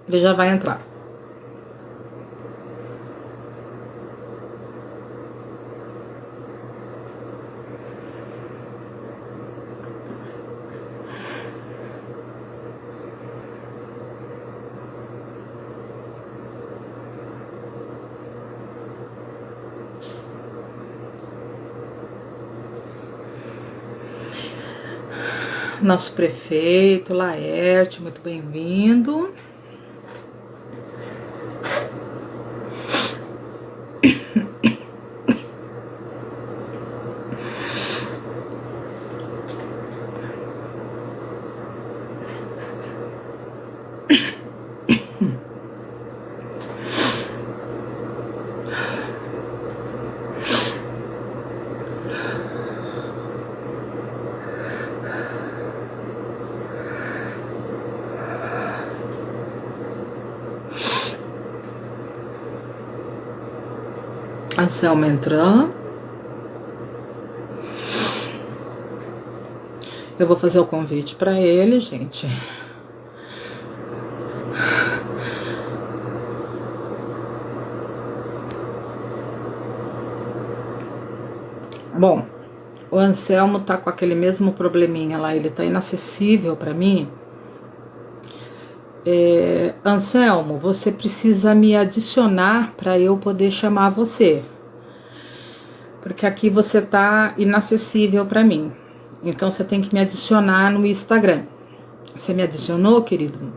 Ele já vai entrar. Nosso prefeito, Laerte, muito bem-vindo. Anselmo entrando. Eu vou fazer o convite para ele, gente. Bom, o Anselmo tá com aquele mesmo probleminha lá, ele tá inacessível para mim. Anselmo, você precisa me adicionar para eu poder chamar você, porque aqui você tá inacessível para mim. Então você tem que me adicionar no Instagram. Você me adicionou, querido?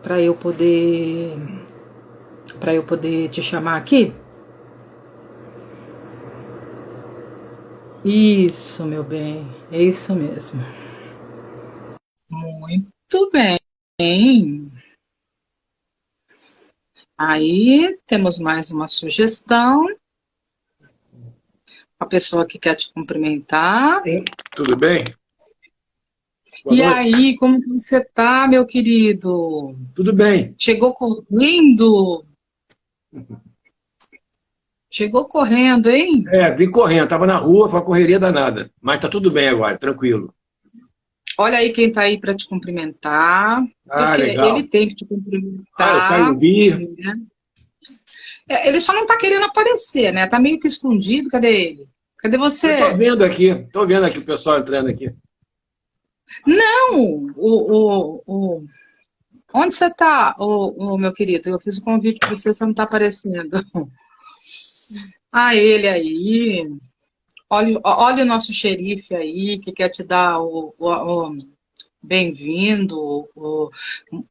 Para eu poder te chamar aqui? Isso, meu bem, é isso mesmo. Muito bem. Aí temos mais uma sugestão. A pessoa que quer te cumprimentar. Sim, tudo bem? Boa noite. Aí, como que você tá, meu querido? Tudo bem. Chegou correndo? Chegou correndo, hein? Vim correndo, tava na rua, foi uma correria danada. Mas tá tudo bem agora, tranquilo. Olha aí quem tá aí para te cumprimentar. Porque legal. ele tem que te cumprimentar. Eu quero vir. Né? Ele só não tá querendo aparecer, né? Tá meio que escondido. Cadê ele? Cadê você? Eu tô vendo aqui o pessoal entrando aqui. Não! Onde você tá, meu querido? Eu fiz o convite para você, você não tá aparecendo. Ele aí. Olha o nosso xerife aí, que quer te dar o bem-vindo,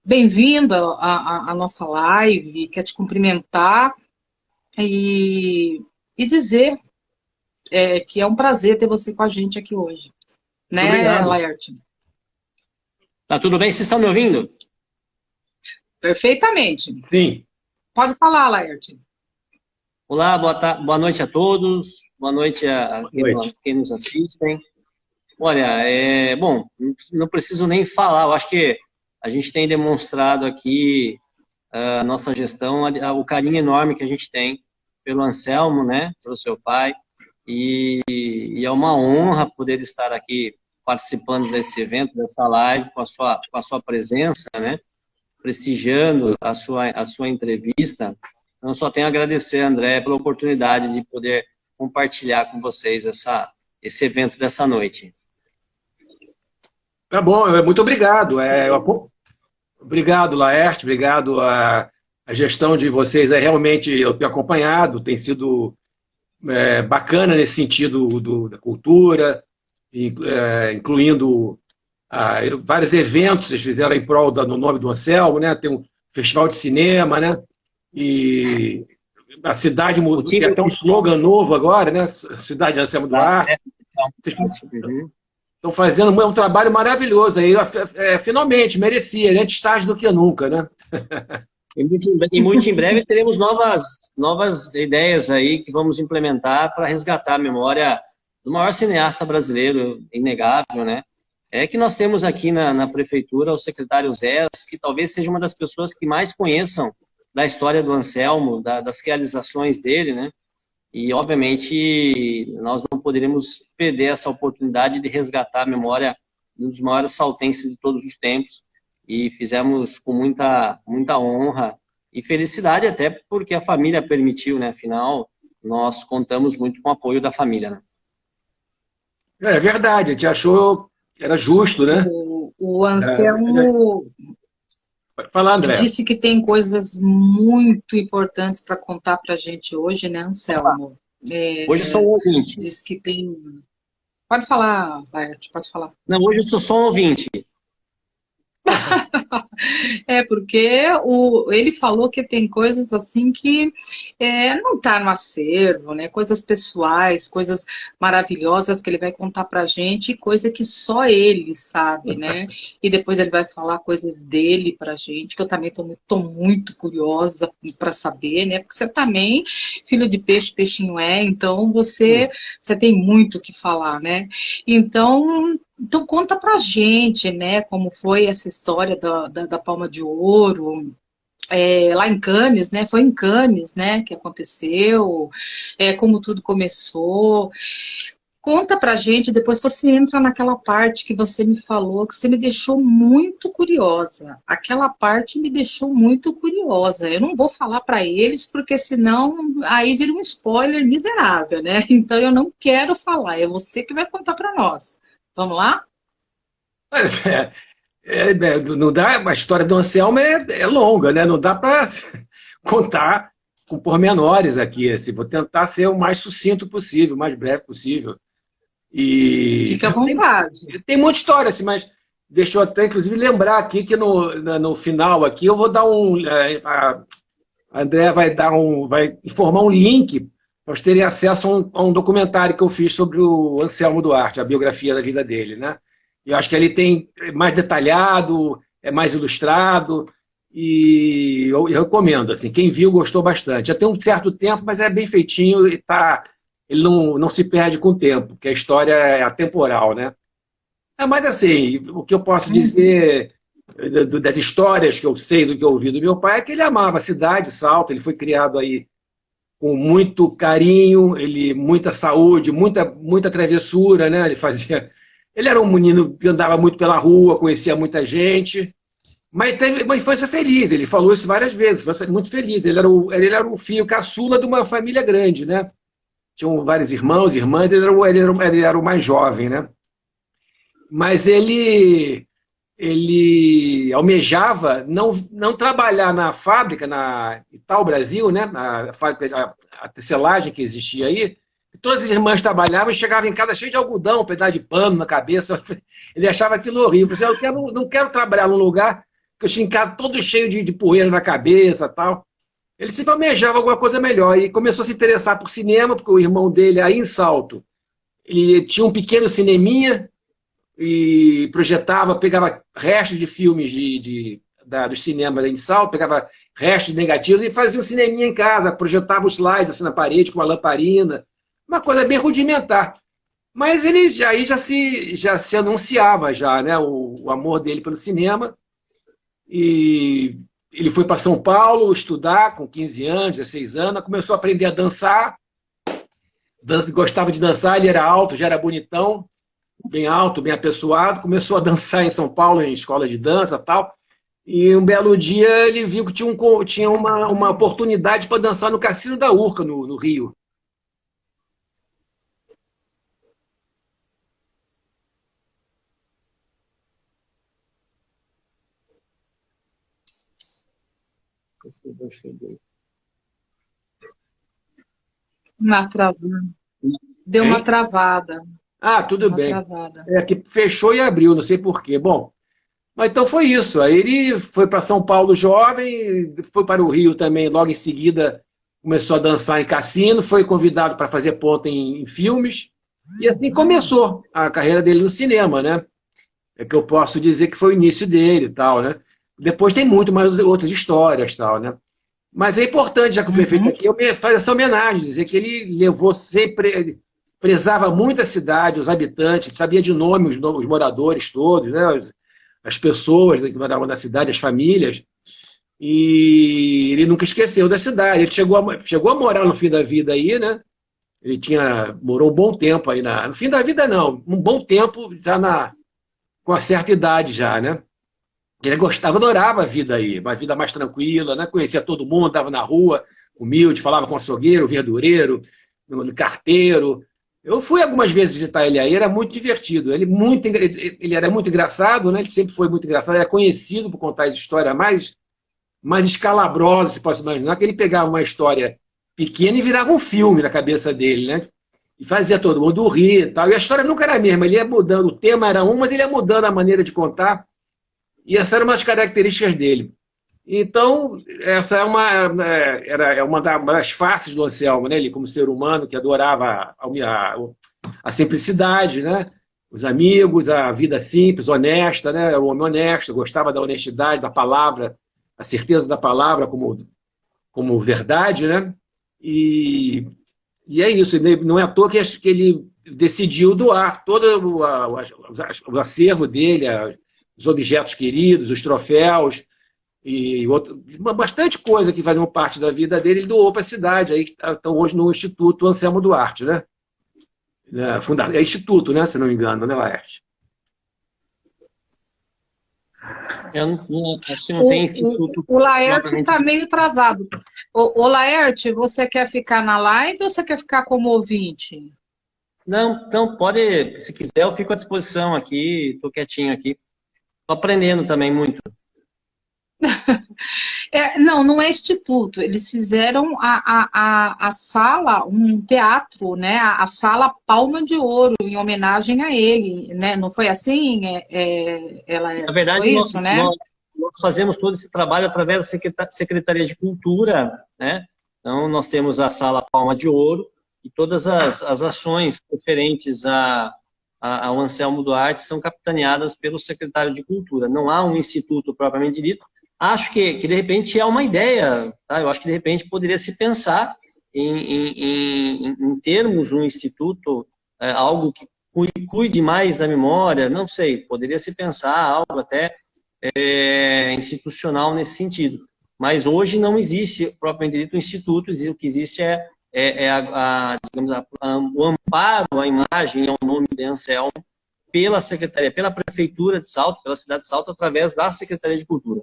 bem-vindo à nossa live, quer te cumprimentar e dizer que é um prazer ter você com a gente aqui hoje. Né, Obrigado. Laerte? Tá tudo bem? Vocês estão me ouvindo? Perfeitamente. Sim. Pode falar, Laerte. Olá, boa noite a todos. Boa noite a quem nos assistem. Olha, bom, não preciso nem falar. Eu acho que a gente tem demonstrado aqui a nossa gestão, o carinho enorme que a gente tem pelo Anselmo, né, pelo seu pai. E é uma honra poder estar aqui participando desse evento, dessa live, com a sua presença, né, prestigiando a sua entrevista. Então, só tenho a agradecer, André, pela oportunidade de poder compartilhar com vocês esse evento dessa noite. Tá bom, muito obrigado. Obrigado, Laerte, obrigado a gestão de vocês. Realmente, eu tenho acompanhado, tem sido bacana nesse sentido da cultura, incluindo vários eventos que vocês fizeram em prol no nome do Anselmo, né? Tem um festival de cinema, né? E a cidade mudou, tem até um slogan novo agora, né? Cidade de Anselmo Duarte. Estão fazendo um trabalho maravilhoso aí. Finalmente, merecia, né? Antes tarde do que nunca, né? E muito em breve teremos novas ideias aí que vamos implementar para resgatar a memória do maior cineasta brasileiro, inegável, né? Que nós temos aqui na prefeitura o secretário Zés, que talvez seja uma das pessoas que mais conheçam da história do Anselmo, das realizações dele, né? E, obviamente, nós não poderíamos perder essa oportunidade de resgatar a memória de um dos maiores saltenses de todos os tempos. E fizemos com muita honra e felicidade, até porque a família permitiu, né? Afinal, nós contamos muito com o apoio da família, né? É verdade, a gente achou que era justo, né? O Anselmo Pode falar, André. disse que tem coisas muito importantes para contar para a gente hoje, né, Anselmo? Hoje eu sou um ouvinte. Diz que tem... Pode falar, Laerte, pode falar. Não, hoje eu sou só um ouvinte. Porque ele falou que tem coisas assim que não está no acervo, né? Coisas pessoais, coisas maravilhosas que ele vai contar pra gente, coisa que só ele sabe, né? E depois ele vai falar coisas dele pra gente, que eu também tô muito curiosa para saber, né? Porque você também, filho de peixe, peixinho então você tem muito o que falar, né? Então conta pra gente, né, como foi essa história da Palma de Ouro, lá em Cannes, né, foi em Cannes, né, que aconteceu, como tudo começou. Conta pra gente, depois você entra naquela parte que você me falou, que você me deixou muito curiosa. Aquela parte me deixou muito curiosa. Eu não vou falar para eles, porque senão aí vira um spoiler miserável, né? Então eu não quero falar, é você que vai contar para nós. Vamos lá? Não dá, a história do Anselmo é longa, né? Não dá para contar com pormenores aqui. Assim, vou tentar ser o mais sucinto possível, o mais breve possível. Fica à vontade. Tem muita história, assim, mas deixa eu até, inclusive, lembrar aqui que no final aqui eu vou dar a André vai informar um link para vocês terem acesso a um documentário que eu fiz sobre o Anselmo Duarte, a biografia da vida dele, né? Eu acho que ele tem mais detalhado, é mais ilustrado, e eu recomendo. Assim, quem viu gostou bastante. Já tem um certo tempo, mas é bem feitinho e ele não se perde com o tempo, porque a história é atemporal, né? Mas assim, o que eu posso dizer das histórias que eu sei, do que eu ouvi do meu pai, é que ele amava a cidade, Salto, ele foi criado aí com muito carinho, muita saúde, muita travessura, né? Ele era um menino que andava muito pela rua, conhecia muita gente, mas teve uma infância feliz. Ele falou isso várias vezes, infância muito feliz. Ele era o filho caçula de uma família grande, né? Tinham vários irmãos, irmãs, ele era o mais jovem, né? Mas ele almejava não trabalhar na fábrica, na Itaú Brasil, né? A tecelagem que existia aí. Todas as irmãs trabalhavam e chegavam em casa cheio de algodão, um pedaço de pano na cabeça. Ele achava aquilo horrível. Eu não quero trabalhar num lugar que eu tinha em casa todo cheio de poeira na cabeça e tal. Ele sempre almejava alguma coisa melhor e começou a se interessar por cinema, porque o irmão dele, aí em Salto, ele tinha um pequeno cineminha e pegava restos de filmes dos cinemas em Salto, pegava restos negativos e fazia um cineminha em casa, projetava os slides assim na parede com uma lamparina. Uma coisa bem rudimentar. Mas ele aí já se anunciava, já, né, o amor dele pelo cinema. E ele foi para São Paulo estudar com 15 anos, 16 anos, começou a aprender a dançar. Gostava de dançar, ele era alto, já era bonitão, bem alto, bem apessoado. Começou a dançar em São Paulo, em escola de dança e tal. E um belo dia ele viu que tinha uma oportunidade para dançar no Cassino da Urca, no Rio. Deu uma travada. Tudo bem. Travada. Que fechou e abriu, não sei porquê. Bom, mas então foi isso. Aí ele foi para São Paulo jovem, foi para o Rio também, logo em seguida começou a dançar em cassino, foi convidado para fazer ponta em filmes, e assim começou a carreira dele no cinema, né? É que eu posso dizer que foi o início dele e tal, né? Depois tem muito mais outras histórias, tal, né? Mas é importante, já que foi feito aqui, eu fazer essa homenagem, dizer que ele levou sempre, ele prezava muito a cidade, os habitantes, sabia de nome os moradores todos, né? As pessoas que moravam na cidade, as famílias. E ele nunca esqueceu da cidade. Ele chegou a morar no fim da vida aí, né? Ele morou um bom tempo aí no fim da vida não, um bom tempo já com uma certa idade já, né? Ele adorava a vida aí, uma vida mais tranquila, né? Conhecia todo mundo, estava na rua, humilde, falava com o açougueiro, verdureiro, carteiro. Eu fui algumas vezes visitar ele aí, era muito divertido. Ele era muito engraçado, né? Ele sempre foi muito engraçado, era conhecido por contar as histórias mais escalabrosas, se posso imaginar, que ele pegava uma história pequena e virava um filme na cabeça dele, né? E fazia todo mundo rir e tal. E a história nunca era a mesma, ele ia mudando, o tema era mas ele ia mudando a maneira de contar. E essa era uma das características dele. Então, essa é uma das faces do Anselmo, né? Ele como ser humano que adorava a simplicidade, né? Os amigos, a vida simples, honesta, né? Era um homem honesto, gostava da honestidade, da palavra, a certeza da palavra como verdade, né? E é isso, não é à toa que ele decidiu doar todo o acervo dele, os objetos queridos, os troféus, e bastante coisa que faziam parte da vida dele, ele doou para a cidade, aí estão hoje no Instituto Anselmo Duarte, né? É Instituto, né? Se não me engano, né, Laerte? Acho que não tem instituto. O Laerte está meio travado. O Laerte, você quer ficar na live ou você quer ficar como ouvinte? Não, então pode, se quiser, eu fico à disposição aqui, estou quietinho aqui. Estou aprendendo também muito. Não é instituto. Eles fizeram a sala, um teatro, né? A sala Palma de Ouro, em homenagem a ele, né? Não foi assim? Na verdade, foi isso, né? Nós fazemos todo esse trabalho através da Secretaria de Cultura, né? Então, nós temos a sala Palma de Ouro e todas as ações referentes ao Anselmo Duarte são capitaneadas pelo secretário de Cultura. Não há um instituto propriamente dito. Acho que de repente é uma ideia, tá? Eu acho que de repente poderia se pensar em termos um instituto, algo que cuide mais da memória, não sei, poderia se pensar algo até institucional nesse sentido. Mas hoje não existe propriamente dito um instituto, o que existe digamos, o amparo à imagem, ao nome de Anselmo, pela Secretaria, pela Prefeitura de Salto, pela cidade de Salto, através da Secretaria de Cultura.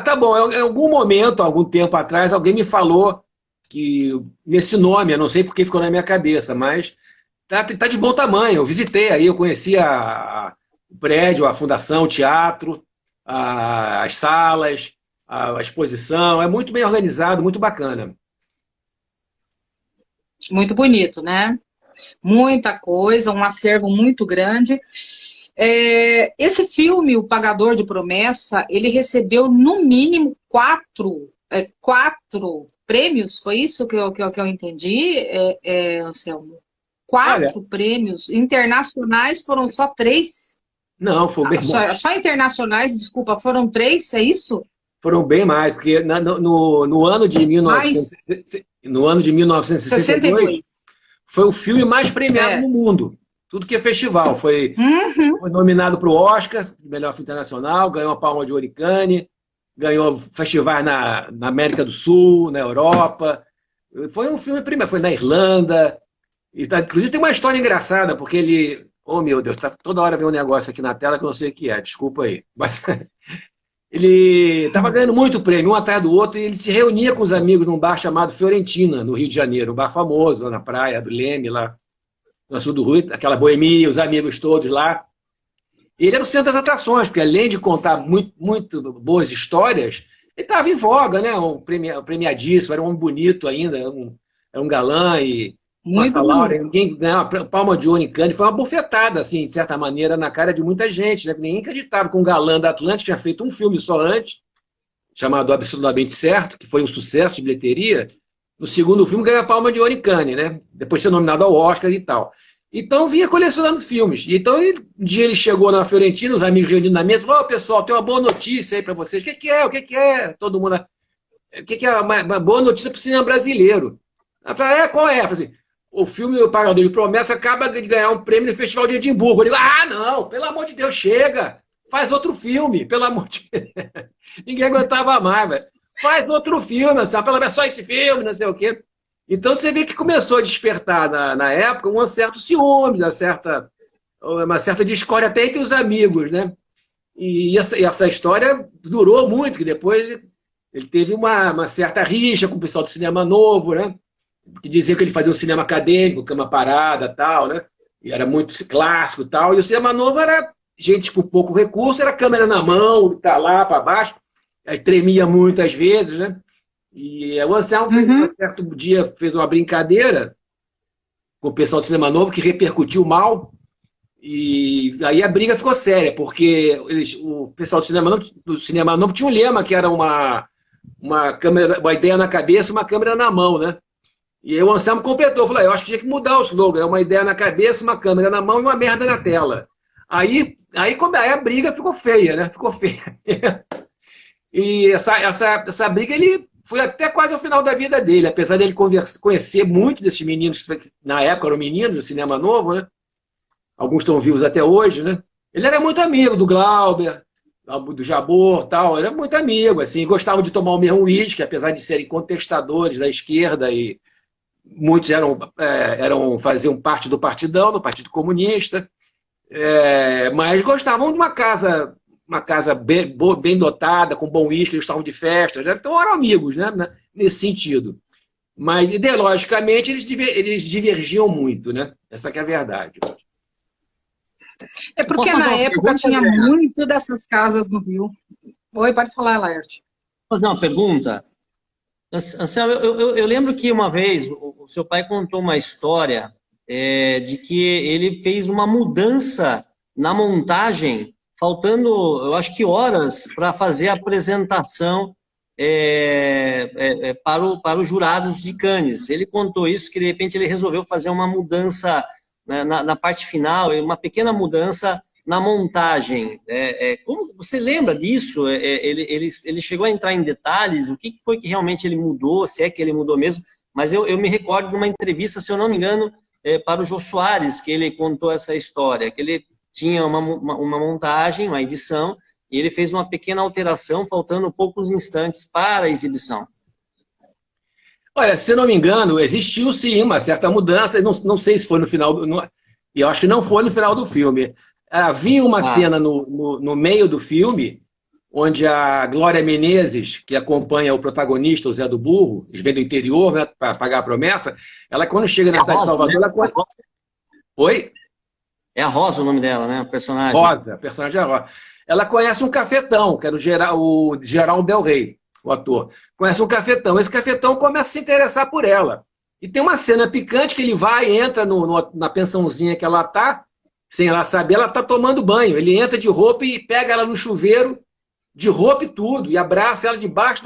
Tá bom. Em algum momento, algum tempo atrás, alguém me falou que nesse nome, eu não sei porque ficou na minha cabeça, mas tá de bom tamanho. Eu visitei aí, eu conheci o prédio, a fundação, o teatro, as salas, a exposição. É muito bem organizado, muito bacana. Muito bonito, né? Muita coisa, um acervo muito grande. Esse filme, O Pagador de Promessa, ele recebeu no mínimo quatro prêmios, foi isso que eu entendi, Anselmo? Quatro prêmios internacionais, foram só 3? Não, foi bem mais. Só internacionais, desculpa, foram 3, é isso? Foram bem mais, porque no ano de 1962 foi o filme mais premiado no mundo. Tudo que é festival. Foi nominado para o Oscar, melhor filme internacional, ganhou a Palma de Ouro em Cannes, ganhou festivais na América do Sul, na Europa. Foi um filme primeiro, foi na Irlanda. Inclusive tem uma história engraçada, porque ele... Oh, meu Deus, toda hora vem um negócio aqui na tela que eu não sei o que é, desculpa aí. Mas ele estava ganhando muito prêmio, um atrás do outro, e ele se reunia com os amigos num bar chamado Fiorentina, no Rio de Janeiro, um bar famoso, lá na praia do Leme, lá no sul do Rio, aquela boemia, os amigos todos lá. Ele era o centro das atrações, porque além de contar muito boas histórias, ele estava em voga, né? Um premiadíssimo, era um homem bonito ainda, era um galã e muito Laura, ninguém ganhou a Palma de Ouro em Cannes, foi uma bofetada, assim, de certa maneira, na cara de muita gente, né? Ninguém acreditava que um galã da Atlântica tinha feito um filme só antes, chamado Absolutamente Certo, que foi um sucesso de bilheteria. No segundo filme ganha a Palma de Ouro em Cannes, né? Depois de ser nominado ao Oscar e tal. Então vinha colecionando filmes. Então um dia ele chegou na Fiorentina, os amigos reunidos na mesa, falou: pessoal, tem uma boa notícia aí para vocês. O que é? Todo mundo... O que é uma boa notícia para o cinema brasileiro? Ela falou: qual é? Eu falei, o filme O Pagador de Promessa acaba de ganhar um prêmio no Festival de Edimburgo. Eu digo: não, pelo amor de Deus, chega! faz outro filme, pelo amor de Deus. Ninguém aguentava mais, velho. Faz outro filme, sabe? Pelo menos só esse filme, não sei o quê. Então você vê que começou a despertar na época um certo ciúme, uma certa discórdia até entre os amigos, né? E essa história durou muito, que depois ele teve uma certa rixa com o pessoal do cinema novo, né? Que dizia que ele fazia um cinema acadêmico, cama parada, tal, né? E era muito clássico e tal. E o cinema novo era gente com pouco recurso, era câmera na mão, tá lá para baixo, aí tremia muitas vezes, né? E o Anselmo fez um certo dia fez uma brincadeira com o pessoal do cinema novo que repercutiu mal. E aí a briga ficou séria, porque o pessoal do cinema novo tinha um lema que era uma câmera, uma ideia na cabeça, uma câmera na mão, né? E aí o Anselmo completou, falou, eu acho que tinha que mudar o slogan, uma ideia na cabeça, uma câmera na mão e uma merda na tela. Aí a briga ficou feia, né? Ficou feia. E essa briga ele foi até quase ao final da vida dele, apesar dele conhecer muito desses meninos, que na época eram meninos do cinema novo, né? Alguns estão vivos até hoje, né? Ele era muito amigo do Glauber, do Jabor, tal, era muito amigo, assim, gostavam de tomar o mesmo uísque, apesar de serem contestadores da esquerda e muitos faziam parte do Partidão, do Partido Comunista, mas gostavam de uma casa bem dotada, com bom uísque, eles estavam de festa, né? Então eram amigos, né? Nesse sentido. Mas ideologicamente eles divergiam muito, né? Essa que é a verdade. É porque na época tinha muito dessas casas no Rio. Oi, pode falar, Laerte. Vou fazer uma pergunta. Anselmo, eu lembro que uma vez o seu pai contou uma história de que ele fez uma mudança na montagem, faltando, eu acho que horas, para fazer a apresentação para os jurados de Cannes. Ele contou isso, que de repente ele resolveu fazer uma mudança na parte final, uma pequena mudança na montagem. Como você lembra disso? Ele chegou a entrar em detalhes? O que foi que realmente ele mudou? Se é que ele mudou mesmo? Mas eu me recordo de uma entrevista, se eu não me engano, para o Jô Soares, que ele contou essa história, que ele tinha uma montagem, uma edição, e ele fez uma pequena alteração, faltando poucos instantes para a exibição. Olha, se eu não me engano, existiu sim uma certa mudança, não sei se foi no final, eu acho que não foi no final do filme. Havia uma cena no meio do filme, onde a Glória Menezes, que acompanha o protagonista, o Zé do Burro, eles vêm do interior, né, para pagar a promessa, ela quando chega na cidade de Salvador, né? Oi? É a Rosa o nome dela, né? O personagem. Rosa, a personagem é a Rosa. Ela conhece um cafetão, que era o Geraldo Del Rey, o ator. Conhece um cafetão. Esse cafetão começa a se interessar por ela. E tem uma cena picante que ele vai e entra na pensãozinha que ela tá, sem ela saber, ela tá tomando banho. Ele entra de roupa e pega ela no chuveiro, de roupa e tudo, e abraça ela debaixo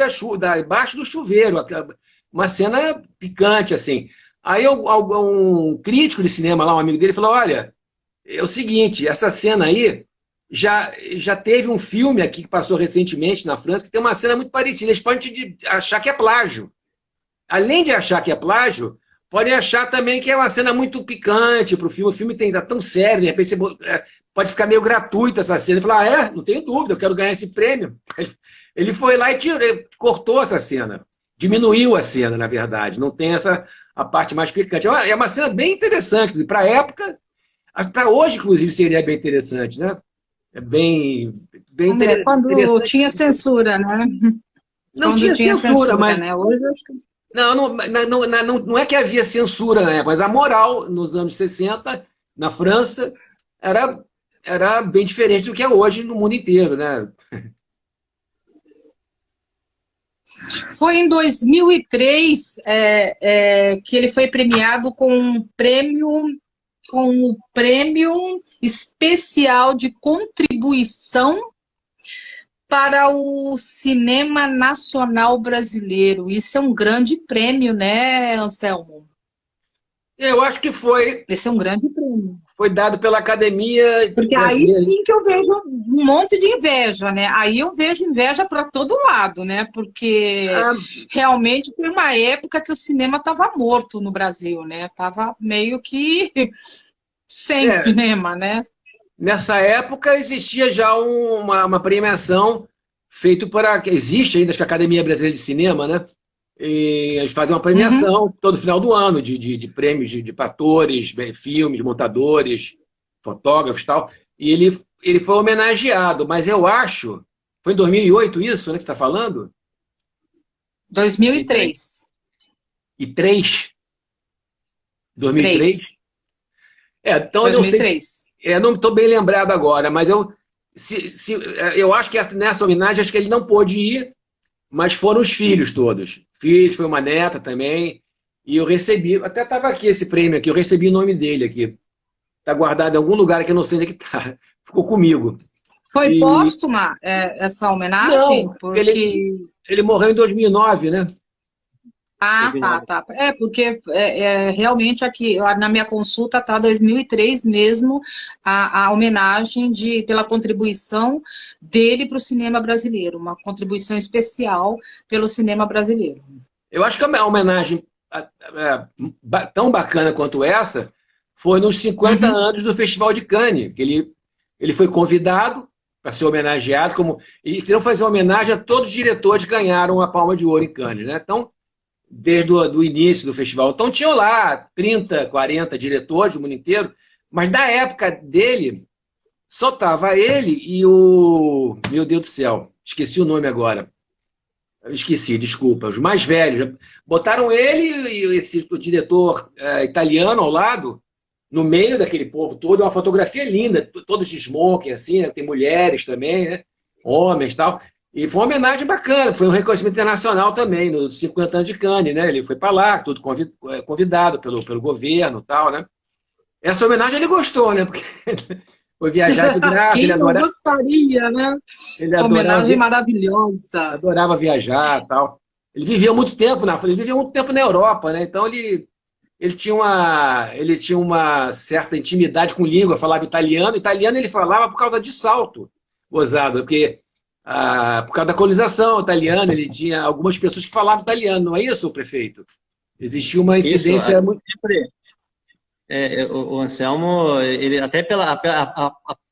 do chuveiro. Uma cena picante, assim. Aí um crítico de cinema lá, um amigo dele, falou, olha, é o seguinte, essa cena aí já teve um filme aqui que passou recentemente na França que tem uma cena muito parecida. Eles podem achar que é plágio. Além de achar que é plágio, podem achar também que é uma cena muito picante para o filme. O filme tá tão sério, de repente pode ficar meio gratuito essa cena. Ele falou, não tenho dúvida, eu quero ganhar esse prêmio. Ele foi lá e cortou essa cena. Diminuiu a cena, na verdade. Não tem a parte mais picante. É uma cena bem interessante. Para a época, para hoje, inclusive, seria bem interessante, né? É bem interessante. Quando tinha censura, né? Não tinha censura, mas... né? Hoje eu acho que... Não é que havia censura, né? Mas a moral, nos anos 60, na França, era bem diferente do que é hoje no mundo inteiro, né? Foi em 2003 que ele foi premiado com o prêmio especial de contribuição para o cinema nacional brasileiro. Isso é um grande prêmio, né, Anselmo? Eu acho que foi. Esse é um grande prêmio. Foi dado pela Academia. Porque aí sim que eu vejo um monte de inveja, né? Aí eu vejo inveja para todo lado, né? Porque realmente foi uma época que o cinema estava morto no Brasil, né? Tava meio que sem cinema, né? nessa época existia já uma premiação feita para... Existe ainda, acho que a Academia Brasileira de Cinema, né? E eles fazem uma premiação todo final do ano de prêmios de atores, filmes, montadores, fotógrafos e tal. E ele foi homenageado, mas eu acho... Foi em 2008 isso, né, que você está falando? 2003. E 3? 2003? 3. Então 2003. Eu não estou bem lembrado agora, mas eu acho que nessa homenagem, acho que ele não pôde ir, mas foram os filhos todos. Filhos, foi uma neta também, e eu recebi, até estava aqui esse prêmio aqui, eu recebi o nome dele aqui. Está guardado em algum lugar que eu não sei onde é que está. Ficou comigo. Foi póstuma essa homenagem? Não, porque... ele morreu em 2009, né? Ah, tá. Porque realmente aqui, na minha consulta, tá 2003 mesmo, a homenagem pela contribuição dele para o cinema brasileiro, uma contribuição especial pelo cinema brasileiro. Eu acho que a homenagem tão bacana quanto essa foi nos 50 anos do Festival de Cannes, que ele foi convidado para ser homenageado, e queriam fazer homenagem a todos os diretores que ganharam a Palma de Ouro em Cannes, né? Então, desde o início do festival. Então, tinham lá 30, 40 diretores do mundo inteiro, mas da época dele, só estava ele e o... Meu Deus do céu, esqueci o nome agora. Esqueci, desculpa. Os mais velhos. Botaram ele e o diretor italiano ao lado, no meio daquele povo todo, uma fotografia linda, todos de smoking, assim, né? Tem mulheres também, né? Homens e tal. E foi uma homenagem bacana, foi um reconhecimento internacional também, nos 50 anos de Cannes, né? Ele foi para lá, tudo convidado pelo governo e tal, né? Essa homenagem ele gostou, né? Porque foi viajar de graça. Quem não gostaria, né? Homenagem maravilhosa. Adorava viajar e tal. Ele vivia muito tempo na Europa, né? Então ele tinha uma certa intimidade com língua, falava italiano. Italiano ele falava por causa de Salto, gozado, porque... por causa da colonização italiana, ele tinha algumas pessoas que falavam italiano, não é isso, prefeito? Existia uma incidência muito... O Anselmo, ele, até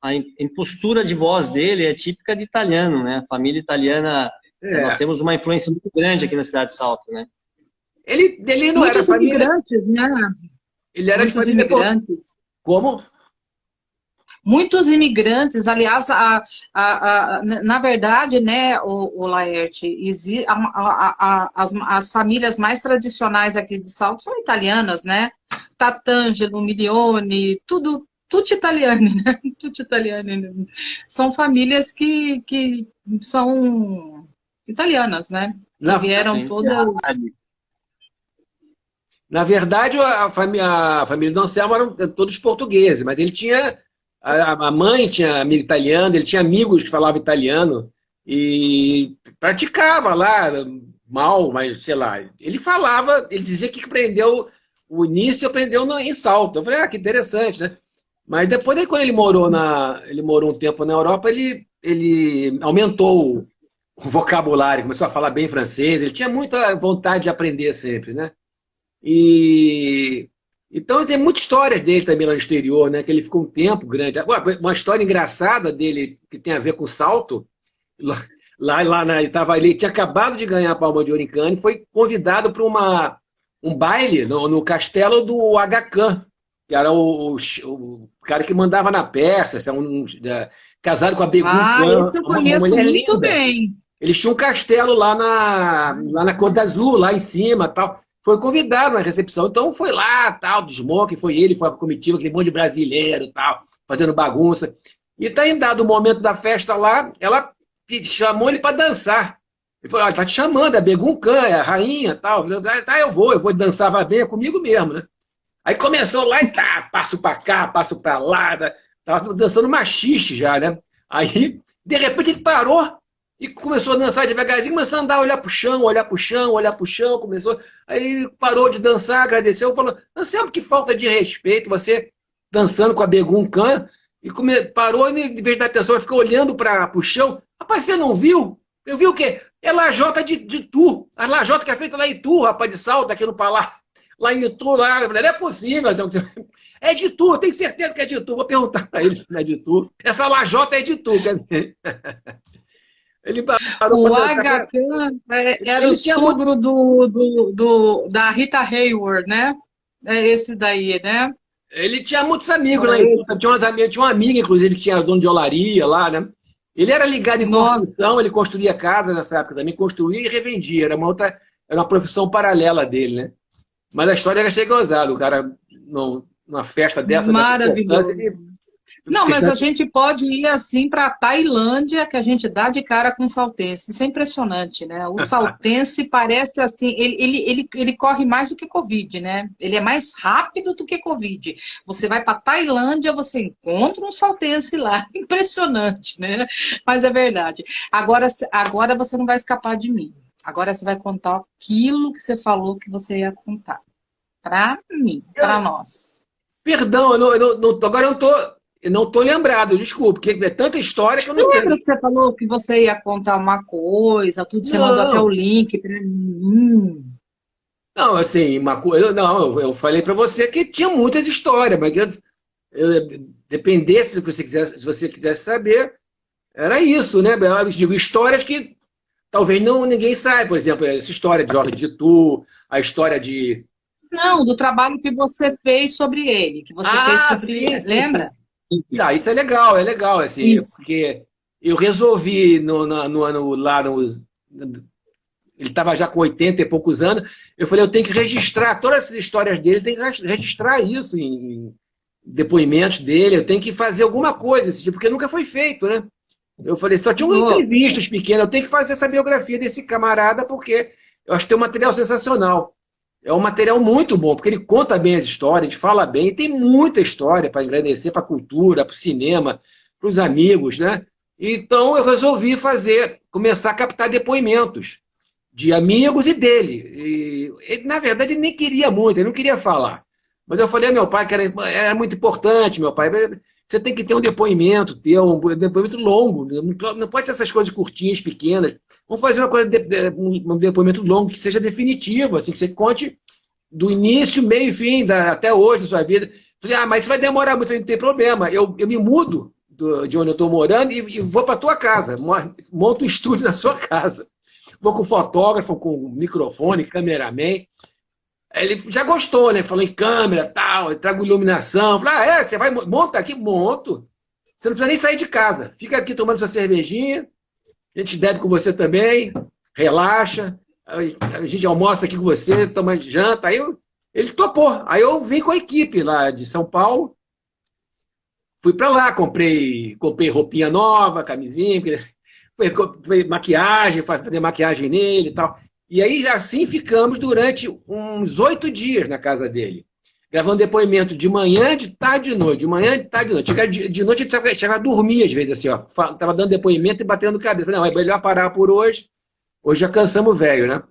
a impostura de voz dele é típica de italiano, né? A família italiana, nós temos uma influência muito grande aqui na cidade de Salto, né? Ele não muitos era imigrantes, né? Ele era muitos imigrantes. Como? Muitos imigrantes, aliás, na verdade, né, o Laerte, as famílias mais tradicionais aqui de Salto são italianas, né? Tatangelo, Milione, tudo italiano, né? Tudo italiano. São famílias que são italianas, né? Que vieram todas... Na verdade, a família do Anselmo eram todos portugueses, mas ele tinha... A mãe tinha amigo italiano, ele tinha amigos que falavam italiano e praticava lá, mal, mas sei lá. Ele dizia que aprendeu o início, aprendeu em Salto. Eu falei, que interessante, né? Mas depois, quando ele morou um tempo na Europa, ele aumentou o vocabulário, começou a falar bem francês, ele tinha muita vontade de aprender sempre, né? Então, tem muitas histórias dele também lá no exterior, né? Que ele ficou um tempo grande. Agora, uma história engraçada dele, que tem a ver com Salto, ele tinha acabado de ganhar a Palma de Ouro em Cannes, foi convidado para um baile no castelo do Aga Khan, que era o cara que mandava na Pérsia, casado com a Begum Khan. Esse eu conheço muito bem. Eles tinham um castelo lá na Côte d'Azur, lá em cima, tal. Foi convidado na recepção, então foi lá, tal, do smoking, foi a comitiva, aquele monte de brasileiro, tal, fazendo bagunça. E tá em dado momento da festa lá, ela chamou ele para dançar. Ele falou, tá te chamando, é Begum Khan, é a rainha, tal. Tá, eu vou dançar, vai bem, é comigo mesmo, né? Aí começou lá e passo para cá, passo para lá, tava dançando machixe já, né? Aí, de repente, ele parou e começou a dançar devagarzinho, começou a andar, olhar pro chão, começou... Aí parou de dançar, agradeceu, falou, Anselmo, que falta de respeito, você dançando com a Begum Khan, e parou, e em vez de dar atenção, ficou olhando pro chão. Rapaz, você não viu? Eu vi o quê? É lajota de Itu, a lajota que é feita lá em Itu, rapaz, de Salto, aqui no Palácio. lá em Itu, lá. Eu falei, não é possível. É de Itu, tenho certeza que é de Itu. Vou perguntar para ele se não é de Itu. Essa lajota é de Itu, quer dizer. Ele parou O para Aga dançar. Khan era Ele o tinha muito... sogro da Rita Hayworth, né? É esse daí, né? Ele tinha muitos amigos Era lá em Itu. esse. Tinha umas amigas, tinha uma amiga, inclusive, que tinha dono de olaria lá, né? Ele era ligado em Nossa, construção, ele construía casa nessa época também, construía e revendia. Era uma profissão paralela dele, né? Mas a história era ser gozada. O cara, numa festa dessa importância, maravilhoso. ele Não, mas fica... a gente pode ir assim para a Tailândia, que a gente dá de cara com o saltense. Isso é impressionante, né? O saltense parece assim, ele corre mais do que Covid, né? Ele é mais rápido do que Covid. Você vai para a Tailândia, você encontra um saltense lá. Impressionante, né? Mas é verdade. Agora você não vai escapar de mim. Agora você vai contar aquilo que você falou que você ia contar. Para mim, para nós. Perdão, agora eu não tô lembrado, desculpa, porque é tanta história que eu não Lembra tenho. que você falou que você ia contar uma coisa, tudo, você mandou até o Não, link para mim. não, assim, uma coisa, não, eu falei para você que tinha muitas histórias, mas dependesse se você quisesse saber, era isso, né? Eu digo, histórias que talvez ninguém saiba, por exemplo, essa história de Jorge de Tu, a história de... Não, do trabalho que você fez sobre ele, que você fez Ah, sobre, sim, sim, sim. lembra? Ah, isso é legal, assim, Isso. porque eu resolvi lá ele estava já com 80 e poucos anos, eu falei, eu tenho que registrar todas essas histórias dele, tenho que registrar isso em depoimentos dele, eu tenho que fazer alguma coisa desse tipo, porque nunca foi feito, né? Eu falei, só tinha uma Oh, entrevistas pequenas, eu tenho que fazer essa biografia desse camarada, porque eu acho que tem um material sensacional. É um material muito bom, porque ele conta bem as histórias, ele fala bem, e tem muita história para engrandecer para a cultura, para o cinema, para os amigos, né? Então eu resolvi começar a captar depoimentos de amigos e dele. E ele, na verdade, ele nem queria muito, ele não queria falar. Mas eu falei ao meu pai que era muito importante, meu pai. Você tem que ter um depoimento, ter um depoimento longo. Não pode ser essas coisas curtinhas, pequenas. Vamos fazer uma coisa, um depoimento longo que seja definitivo, assim, que você conte do início, meio e fim, até hoje da sua vida. Eu falei, mas isso vai demorar muito, não tem problema. Eu me mudo de onde eu estou morando e vou para a tua casa. Monto um estúdio na sua casa. Vou com fotógrafo, com microfone, cameraman. Ele já gostou, né? Falou em câmera, tal, eu trago iluminação. Falei, você vai, monta aqui? Monto. Você não precisa nem sair de casa. Fica aqui tomando sua cervejinha, a gente bebe com você também, relaxa, a gente almoça aqui com você, toma janta. Aí ele topou. Aí eu vim com a equipe lá de São Paulo, fui para lá, comprei roupinha nova, camisinha, foi maquiagem, fazer maquiagem nele e tal. E aí, assim, ficamos durante uns 8 dias na casa dele. Gravando depoimento de manhã, de tarde, de noite. De manhã, de tarde, de noite. De noite, a gente chegava a dormir, às vezes, assim, ó. Tava dando depoimento e batendo cabeça. Falei, não, é melhor parar por hoje. Hoje já cansamos o velho, né?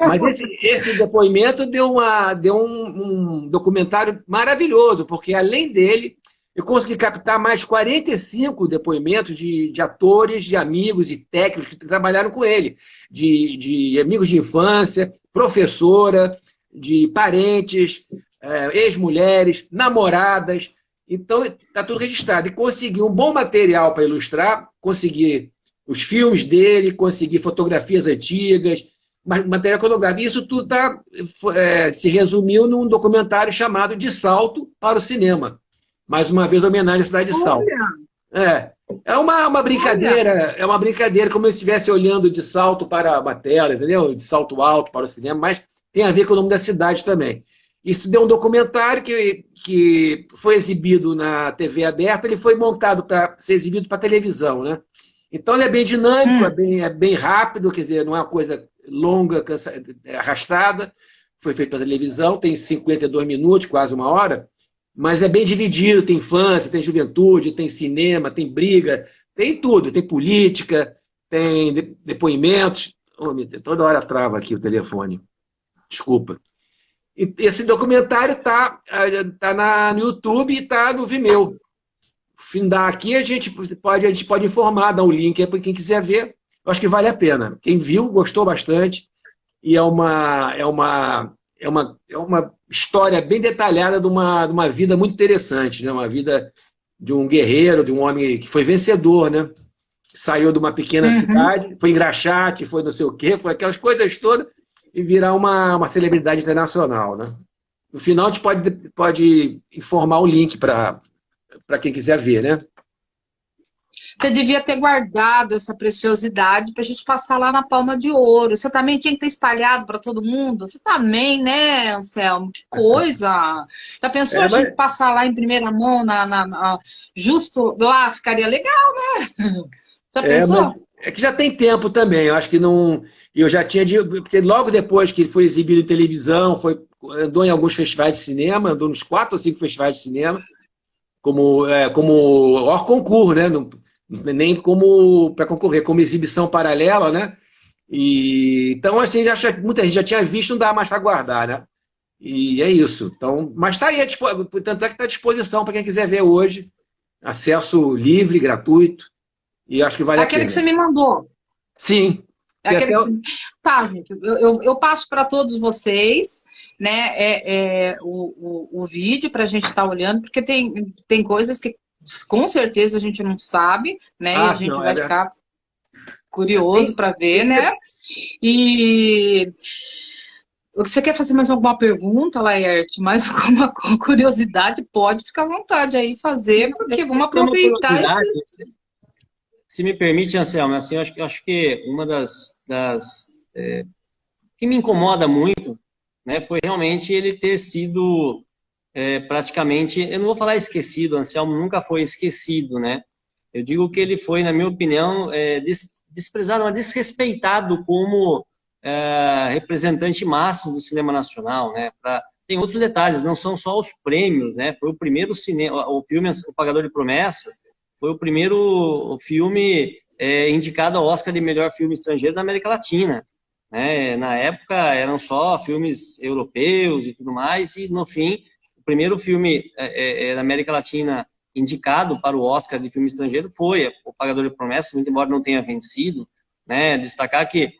Mas esse depoimento deu um documentário maravilhoso, porque além dele, eu consegui captar mais 45 depoimentos de atores, de amigos e técnicos que trabalharam com ele, de amigos de infância, professora, de parentes, ex-mulheres, namoradas. Então, está tudo registrado. E consegui um bom material para ilustrar, consegui os filmes dele, consegui fotografias antigas, material iconográfico. Isso tudo se resumiu num documentário chamado De Salto para o Cinema. Mais uma vez, homenagem à cidade de Salto. É uma brincadeira, é uma brincadeira, como se estivesse olhando de salto para uma tela, entendeu? De salto alto para o cinema, mas tem a ver com o nome da cidade também. Isso deu um documentário que foi exibido na TV aberta, ele foi montado para ser exibido para televisão, né? Então ele é bem dinâmico, é bem rápido, quer dizer, não é uma coisa longa, arrastada. Foi feito para televisão, tem 52 minutos, quase uma hora. Mas é bem dividido, tem infância, tem juventude, tem cinema, tem briga, tem tudo, tem política, tem depoimentos. Oh, meu Deus, toda hora trava aqui o telefone. Desculpa. E esse documentário está no YouTube e está no Vimeo. Findar aqui, a gente pode informar, dar um link aí para quem quiser ver. Eu acho que vale a pena. Quem viu, gostou bastante. E é uma é uma história bem detalhada de uma vida muito interessante, né? Uma vida de um guerreiro, de um homem que foi vencedor, né? Saiu de uma pequena cidade, foi em Graxate, foi não sei o quê, foi aquelas coisas todas, e virar uma celebridade internacional, né? No final, a gente pode informar o link para quem quiser ver, né? Você devia ter guardado essa preciosidade para a gente passar lá na Palma de Ouro. Você também tinha que ter espalhado para todo mundo. Você também, né, Anselmo? Que coisa! Já pensou a gente passar lá em primeira mão, justo lá, ficaria legal, né? Já pensou? É que já tem tempo também. Eu acho que não. Eu já tinha. Porque logo depois que ele foi exibido em televisão, andou em alguns festivais de cinema, andou nos 4 ou 5 festivais de cinema, como hors concurso, né? Nem como para concorrer, como exibição paralela, né? Então, assim, muita gente já tinha visto, não dá mais para guardar, né? E é isso. Então, mas está aí, tanto é que está à disposição para quem quiser ver hoje. Acesso livre, gratuito. E acho que vale a pena. Aquele que você me mandou. Sim. Tá, gente, eu passo para todos vocês, né, o vídeo para a gente estar olhando, porque tem coisas que com certeza a gente não sabe, né, e a gente vai ficar curioso para ver, né, e você quer fazer mais alguma pergunta, Laerte? Mais alguma curiosidade? Pode ficar à vontade aí fazer, porque vamos aproveitar Se me permite, Anselmo, assim, eu acho que uma das que me incomoda muito, né, foi realmente ele ter sido praticamente, eu não vou falar esquecido, Anselmo nunca foi esquecido, né? Eu digo que ele foi, na minha opinião, desprezado, mas desrespeitado como representante máximo do cinema nacional, né? Tem outros detalhes, não são só os prêmios, né? Foi o primeiro cinema, o filme O Pagador de Promessas, foi o primeiro filme indicado ao Oscar de melhor filme estrangeiro da América Latina, né? Na época eram só filmes europeus e tudo mais, e no fim, o primeiro filme da América Latina indicado para o Oscar de filme estrangeiro foi O Pagador de Promessas, muito embora não tenha vencido, né? Destacar que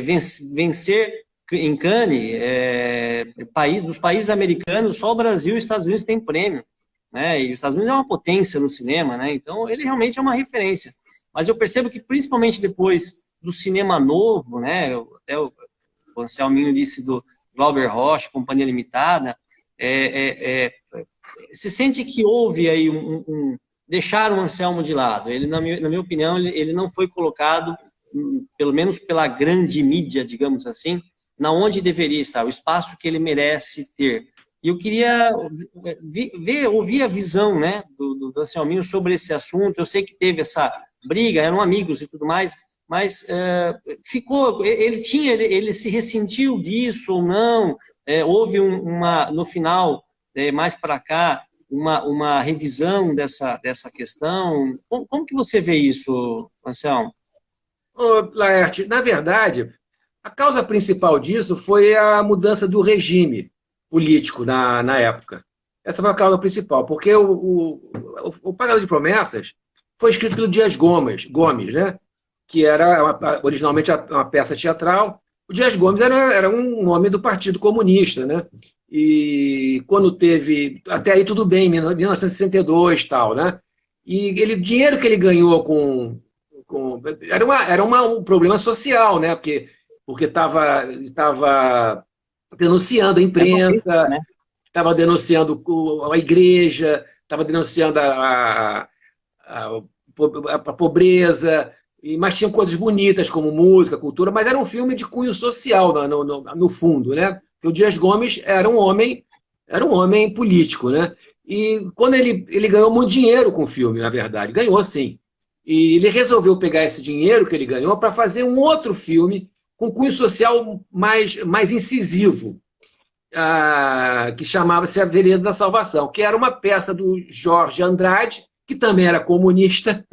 vencer em Cannes, dos países americanos, só o Brasil e os Estados Unidos têm prêmio, né? E os Estados Unidos é uma potência no cinema, né? Então ele realmente é uma referência. Mas eu percebo que principalmente depois do cinema novo, né? Até o Anselminho disse do Glauber Rocha, Companhia Limitada, se sente que houve aí deixar o Anselmo de lado. Ele, na minha opinião, ele não foi colocado, pelo menos pela grande mídia, digamos assim, na onde deveria estar, o espaço que ele merece ter. E eu queria ouvir a visão, né, do Anselminho sobre esse assunto. Eu sei que teve essa briga, eram amigos e tudo mais, mas ele se ressentiu disso ou não? Houve no final, mais para cá, uma revisão dessa questão? Como que você vê isso, Anselmo? Laerte, na verdade, a causa principal disso foi a mudança do regime político na época. Essa foi a causa principal, porque o Pagador de Promessas foi escrito pelo Dias Gomes, né? Que era originalmente uma peça teatral. O Dias Gomes era um nome do Partido Comunista, né? E quando teve... Até aí tudo bem, em 1962 e tal, né? E o dinheiro que ele ganhou era um problema social, né? Porque estava denunciando a imprensa, estava denunciando a igreja, estava denunciando a pobreza, mas tinham coisas bonitas como música, cultura, mas era um filme de cunho social no fundo, né? Porque o Dias Gomes era um homem político, né? E quando ele ganhou muito dinheiro com o filme, na verdade, ganhou sim. E ele resolveu pegar esse dinheiro que ele ganhou para fazer um outro filme com cunho social mais incisivo, que chamava-se A Vereda da Salvação, que era uma peça do Jorge Andrade, que também era comunista,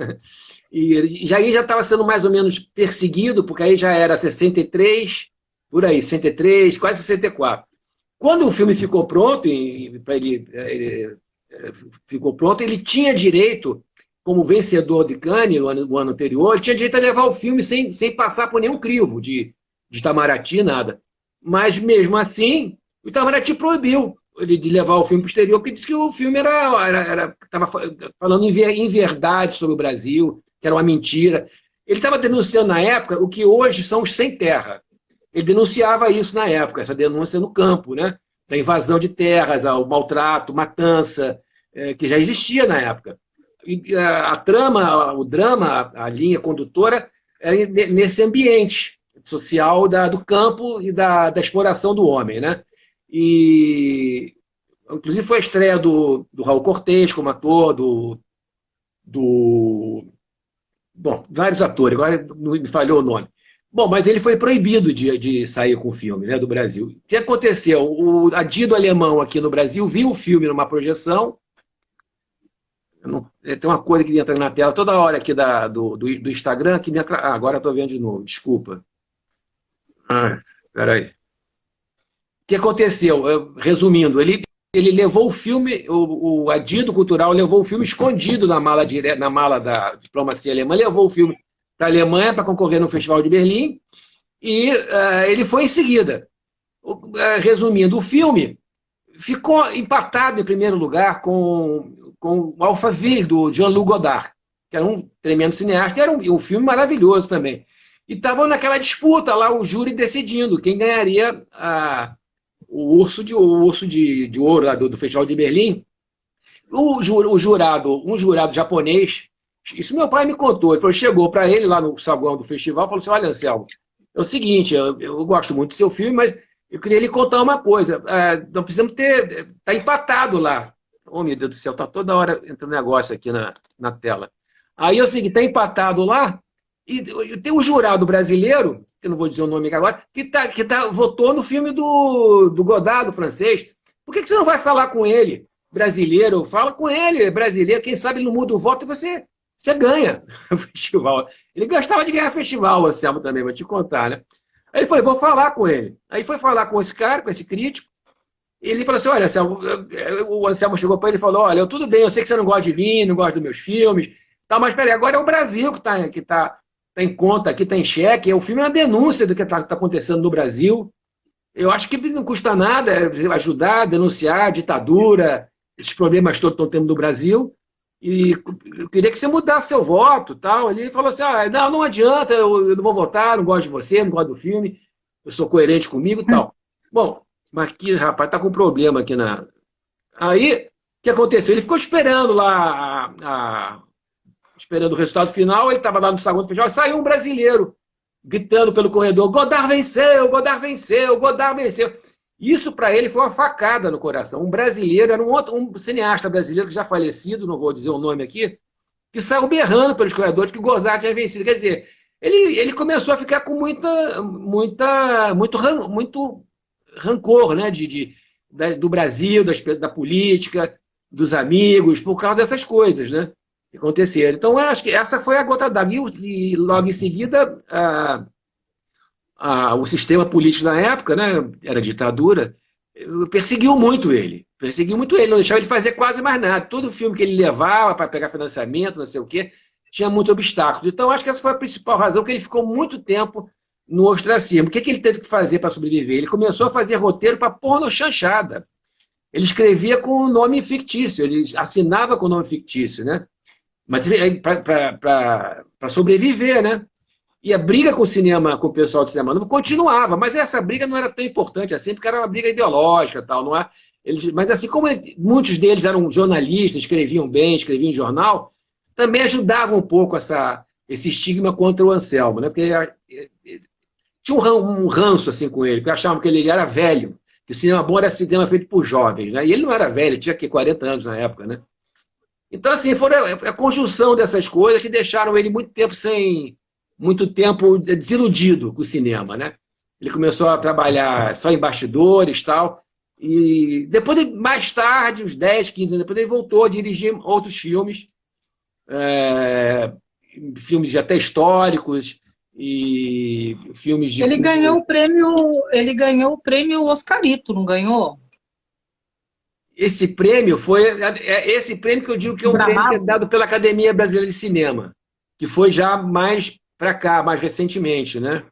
e já estava sendo mais ou menos perseguido, porque aí já era 63, por aí, 63, quase 64. Quando o filme ficou pronto, ele tinha direito, como vencedor de Cannes no ano anterior, ele tinha direito a levar o filme sem passar por nenhum crivo de Itamaraty, nada. Mas, mesmo assim, O Itamaraty proibiu ele de levar o filme para o exterior, porque disse que o filme estava falando em verdade sobre o Brasil, que era uma mentira. Ele estava denunciando na época o que hoje são os sem terra. Ele denunciava isso na época, essa denúncia no campo, né? Da invasão de terras, o maltrato, matança, que já existia na época. E a trama, o drama, a linha condutora, era nesse ambiente social do campo e da exploração do homem, né? E, inclusive, foi a estreia do Raul Cortez como ator, bom, vários atores, agora não me falhou o nome. Bom, mas ele foi proibido de sair com o filme, né, do Brasil. O que aconteceu? A Dido Alemão aqui no Brasil viu o filme numa projeção. Tem uma coisa que entra na tela toda hora aqui do Instagram que me agora estou vendo de novo, desculpa. Peraí. O que aconteceu? Resumindo, ele levou o filme, o Adido Cultural levou o filme escondido na mala da diplomacia alemã, levou o filme para a Alemanha para concorrer no Festival de Berlim, e ele foi em seguida. Resumindo, o filme ficou empatado em primeiro lugar com o Alphaville, do Jean-Luc Godard, que era um tremendo cineasta, e era um filme maravilhoso também. E estavam naquela disputa lá, o júri decidindo quem ganharia o urso de ouro lá do Festival de Berlim. Um jurado japonês, isso meu pai me contou, ele falou, chegou para ele lá no saguão do festival e falou assim, olha, Anselmo, é o seguinte, eu gosto muito do seu filme, mas eu queria lhe contar uma coisa, não precisamos tá empatado lá. Oh, meu Deus do céu, tá toda hora entrando negócio aqui na tela. Aí é o seguinte, tá empatado lá, e tem um jurado brasileiro, que eu não vou dizer o nome aqui agora, que votou no filme do Godard, do francês. Por que você não vai falar com ele, brasileiro? Fala com ele, brasileiro, quem sabe ele não muda o voto e você ganha o festival. Ele gostava de ganhar festival, o Anselmo também, vou te contar, né? Aí ele falou, vou falar com ele. Aí foi falar com esse cara, com esse crítico, e ele falou assim, olha, Anselmo, o Anselmo chegou para ele e falou, olha, tudo bem, eu sei que você não gosta de mim, não gosta dos meus filmes, tá, mas peraí, agora é o Brasil que tá em conta, que está em xeque. O filme é uma denúncia do que está acontecendo no Brasil. Eu acho que não custa nada ajudar, denunciar a ditadura, esses problemas todos que estão tendo no Brasil. E eu queria que você mudasse seu voto. Tal. Ele falou assim, não adianta, eu não vou votar, não gosto de você, não gosto do filme, eu sou coerente comigo e tal. Bom, mas que rapaz, está com problema aqui na... Aí, o que aconteceu? Ele ficou esperando lá esperando o resultado final, ele estava lá no saguão do festival, e saiu um brasileiro gritando pelo corredor, Godard venceu, Godard venceu, Godard venceu. Isso para ele foi uma facada no coração. Um brasileiro, era um cineasta brasileiro que já falecido, não vou dizer o nome aqui, que saiu berrando pelos corredores que o Godard tinha vencido. Quer dizer, ele começou a ficar com muito rancor, né, do Brasil, da política, dos amigos, por causa dessas coisas, né? Que aconteceram. Então, eu acho que essa foi a gota d'água. E logo em seguida, o sistema político na época, né, era ditadura, perseguiu muito ele, não deixava ele fazer quase mais nada. Todo filme que ele levava para pegar financiamento, não sei o quê, tinha muito obstáculo. Então, acho que essa foi a principal razão que ele ficou muito tempo no ostracismo. O que ele teve que fazer para sobreviver? Ele começou a fazer roteiro para pornochanchada. Ele escrevia com nome fictício, ele assinava com nome fictício, né? Mas para sobreviver, né? E a briga com o cinema, com o pessoal do cinema novo, continuava, mas essa briga não era tão importante assim, porque era uma briga ideológica, tal, não é? Mas assim, como muitos deles eram jornalistas, escreviam bem, escreviam em jornal, também ajudava um pouco esse estigma contra o Anselmo, né? Porque tinha um ranço assim com ele, porque achavam que ele era velho, que o cinema bom era cinema feito por jovens, né? E ele não era velho, ele tinha 40 anos na época, né? Então, assim, foi a conjunção dessas coisas que deixaram ele muito tempo desiludido com o cinema, né? Ele começou a trabalhar só em bastidores e tal, e depois, mais tarde, uns 10, 15 anos depois, ele voltou a dirigir outros filmes, filmes até históricos, e filmes de... Ele ganhou o prêmio Oscarito, não ganhou? Esse prêmio foi esse prêmio que eu digo que é um prêmio dado pela Academia Brasileira de Cinema, que foi já mais para cá, mais recentemente, né?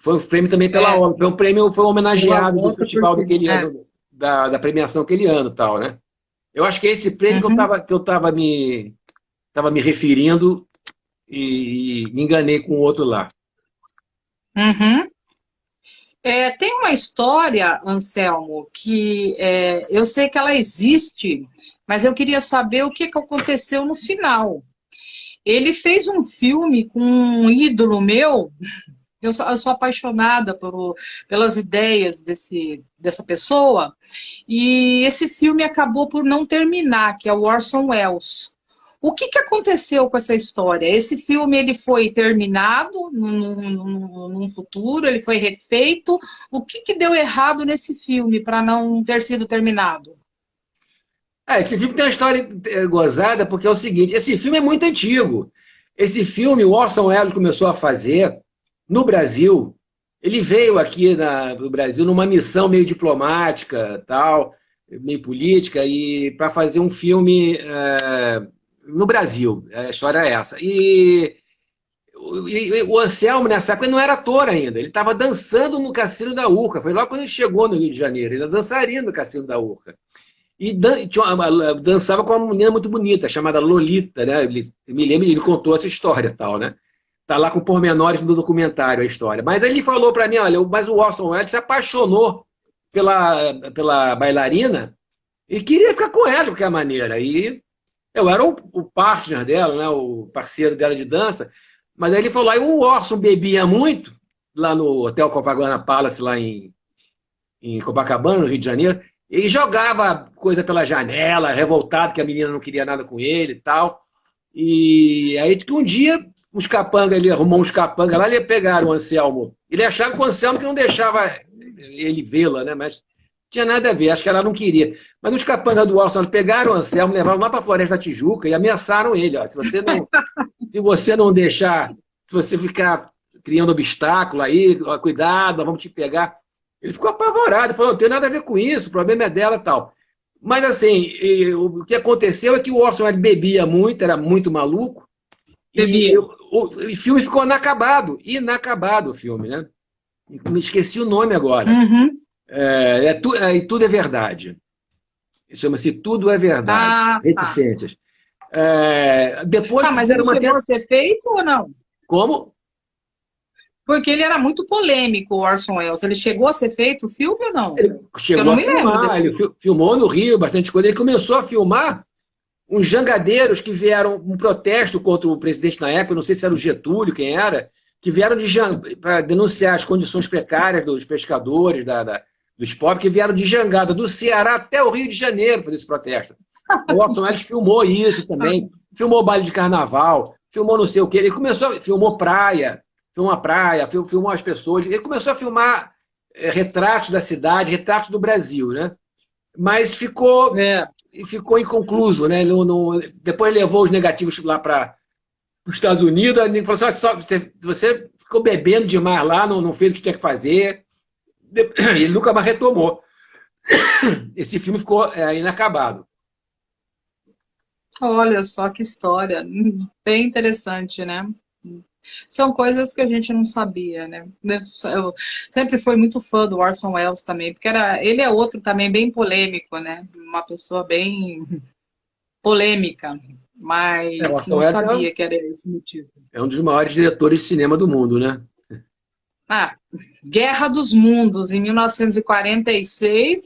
Foi um prêmio também pela obra. Foi um prêmio, foi homenageado do festival daquele ano, da premiação aquele ano, tal, né? Eu acho que é esse prêmio que eu estava me referindo e me enganei com o outro lá. Tem uma história, Anselmo, que eu sei que ela existe, mas eu queria saber o que aconteceu no final. Ele fez um filme com um ídolo meu. Eu sou apaixonada pelas ideias dessa pessoa, e esse filme acabou por não terminar, que é o Orson Welles. O que aconteceu com essa história? Esse filme ele foi terminado num futuro, ele foi refeito. O que deu errado nesse filme para não ter sido terminado? Esse filme tem uma história gozada, porque é o seguinte, esse filme é muito antigo. Esse filme, o Orson Welles começou a fazer no Brasil. Ele veio aqui no Brasil numa missão meio diplomática, tal, meio política, e para fazer um filme no Brasil. A história é essa. E o Anselmo, nessa época, não era ator ainda. Ele estava dançando no Cassino da Urca. Foi logo quando ele chegou no Rio de Janeiro. Ele era dançarino no Cassino da Urca. E dançava com uma menina muito bonita, chamada Lolita, né? Eu me lembro, ele contou essa história, tal, né? Tá lá com pormenores do documentário a história. Mas aí ele falou para mim, olha, mas o Orson Welles se apaixonou pela bailarina e queria ficar com ela de qualquer maneira. E eu era o partner dela, né? O parceiro dela de dança. Mas aí ele falou, aí o Orson bebia muito lá no Hotel Copacabana Palace, lá em Copacabana, no Rio de Janeiro. E jogava coisa pela janela, revoltado que a menina não queria nada com ele e tal. E aí que um dia os capangas, ele arrumou uns capangas lá, ele pegaram o Anselmo. Ele achava que o Anselmo que não deixava ele vê-la, né? Mas tinha nada a ver, acho que ela não queria. Mas os capangas do Orson pegaram o Anselmo, levaram lá para a Floresta da Tijuca e ameaçaram ele. Ó, se você não deixar, se você ficar criando obstáculo aí, ó, cuidado, vamos te pegar. Ele ficou apavorado, falou, não tem nada a ver com isso, o problema é dela e tal. Mas assim, o que aconteceu é que o Orson Welles bebia muito, era muito maluco, e o filme ficou inacabado o filme, né? Me esqueci o nome agora. E Tudo é Verdade. Chama-se Tudo é Verdade. Reticências. Depois mas ele chegou a ser feito ou não? Como? Porque ele era muito polêmico, o Orson Welles. Ele chegou a ser feito o filme ou não? Ele chegou eu não me lembro desse ele filmou no Rio, bastante coisa. Ele começou a filmar uns jangadeiros que vieram, um protesto contra o presidente na época, não sei se era o Getúlio, quem era, que vieram para denunciar as condições precárias dos pescadores, dos pobres, que vieram de jangada do Ceará até o Rio de Janeiro fazer esse protesto. O Orson Welles filmou isso também, filmou baile de carnaval, filmou não sei o quê. Ele filmou praia, filmou as pessoas. Ele começou a filmar retratos da cidade, retratos do Brasil, né? Mas ficou inconcluso, né? Depois levou os negativos lá para os Estados Unidos. Ele falou assim, você ficou bebendo demais lá, não fez o que tinha que fazer. Ele nunca mais retomou. Esse filme ficou inacabado. Olha só que história. Bem interessante, né? São coisas que a gente não sabia, né? Eu sempre fui muito fã do Orson Welles também, porque ele é outro também bem polêmico, né? Uma pessoa bem polêmica, mas não sabia que era esse motivo. É um dos maiores diretores de cinema do mundo, né? Guerra dos Mundos, em 1946,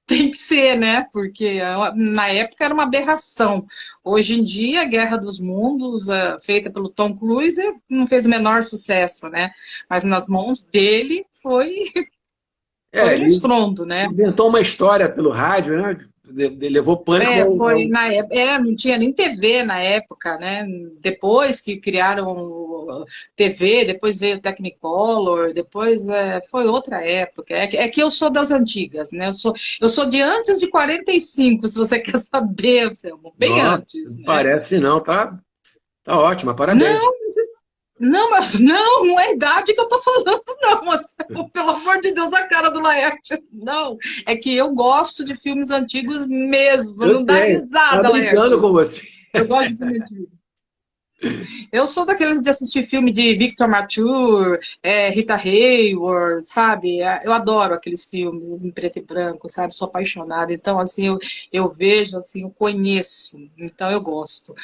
tem que ser, né? Porque na época era uma aberração. Hoje em dia, a Guerra dos Mundos, feita pelo Tom Cruise, não fez o menor sucesso, né? Mas nas mãos dele foi um estrondo, né? Inventou uma história pelo rádio, né? Levou pânico. Foi na época. Não tinha nem TV na época, né? Depois que criaram TV, depois veio o Technicolor, depois foi outra época. É que eu sou das antigas, né? Eu sou de antes de 45, se você quer saber, Anselmo. Bem antes. Né? Parece não, tá ótima, parabéns. Não é a idade que eu tô falando, não. Marcelo, pelo amor de Deus, a cara do Laerte. Não, é que eu gosto de filmes antigos mesmo. Não dá risada, Laerte. Com você. Eu gosto de filme antigo. Eu sou daqueles de assistir filme de Victor Mature, Rita Hayworth, sabe? Eu adoro aqueles filmes em preto e branco, sabe? Sou apaixonada. Então, assim, eu vejo, assim, eu conheço. Então, eu gosto.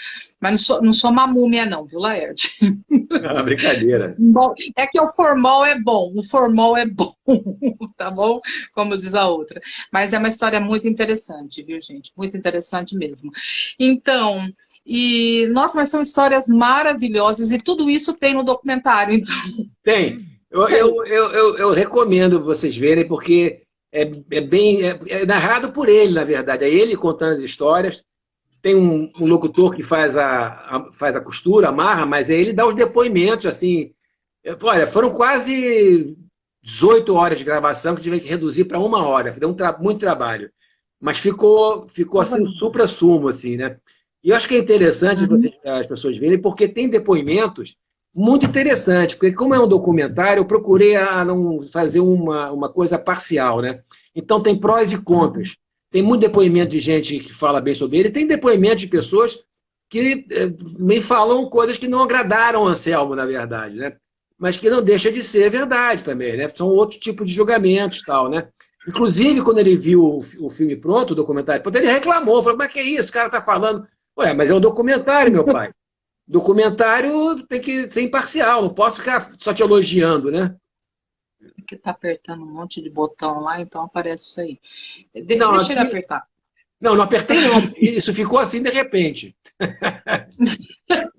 Mas não sou uma múmia, não, viu, Laerte? Ah, brincadeira. Bom, é que o formal é bom, tá bom? Como diz a outra. Mas é uma história muito interessante, viu, gente? Muito interessante mesmo. Então, nossa, mas são histórias maravilhosas e tudo isso tem no documentário, então. Tem. Eu recomendo vocês verem, porque é narrado por ele, na verdade. É ele contando as histórias. Tem um locutor que faz a costura, amarra, mas ele dá os depoimentos, assim. Olha, foram quase 18 horas de gravação que tive que reduzir para 1 hora. Deu muito trabalho. Mas ficou assim, um supra-sumo, assim, né? E eu acho que é interessante as pessoas verem, porque tem depoimentos muito interessantes. Porque, como é um documentário, eu procurei não fazer uma coisa parcial, né? Então, tem prós e contras. Tem muito depoimento de gente que fala bem sobre ele, tem depoimento de pessoas que me falam coisas que não agradaram o Anselmo, na verdade, né? Mas que não deixa de ser verdade também, né? São outros tipos de julgamentos e tal, né? Inclusive, quando ele viu o filme pronto, o documentário, ele reclamou, falou, mas que é isso? O cara tá falando... Ué, mas é um documentário, meu pai. Documentário tem que ser imparcial, não posso ficar só te elogiando, né? Que tá apertando um monte de botão lá, então aparece isso aí. Não, Deixa ele apertar. Não apertei não. Isso ficou assim de repente.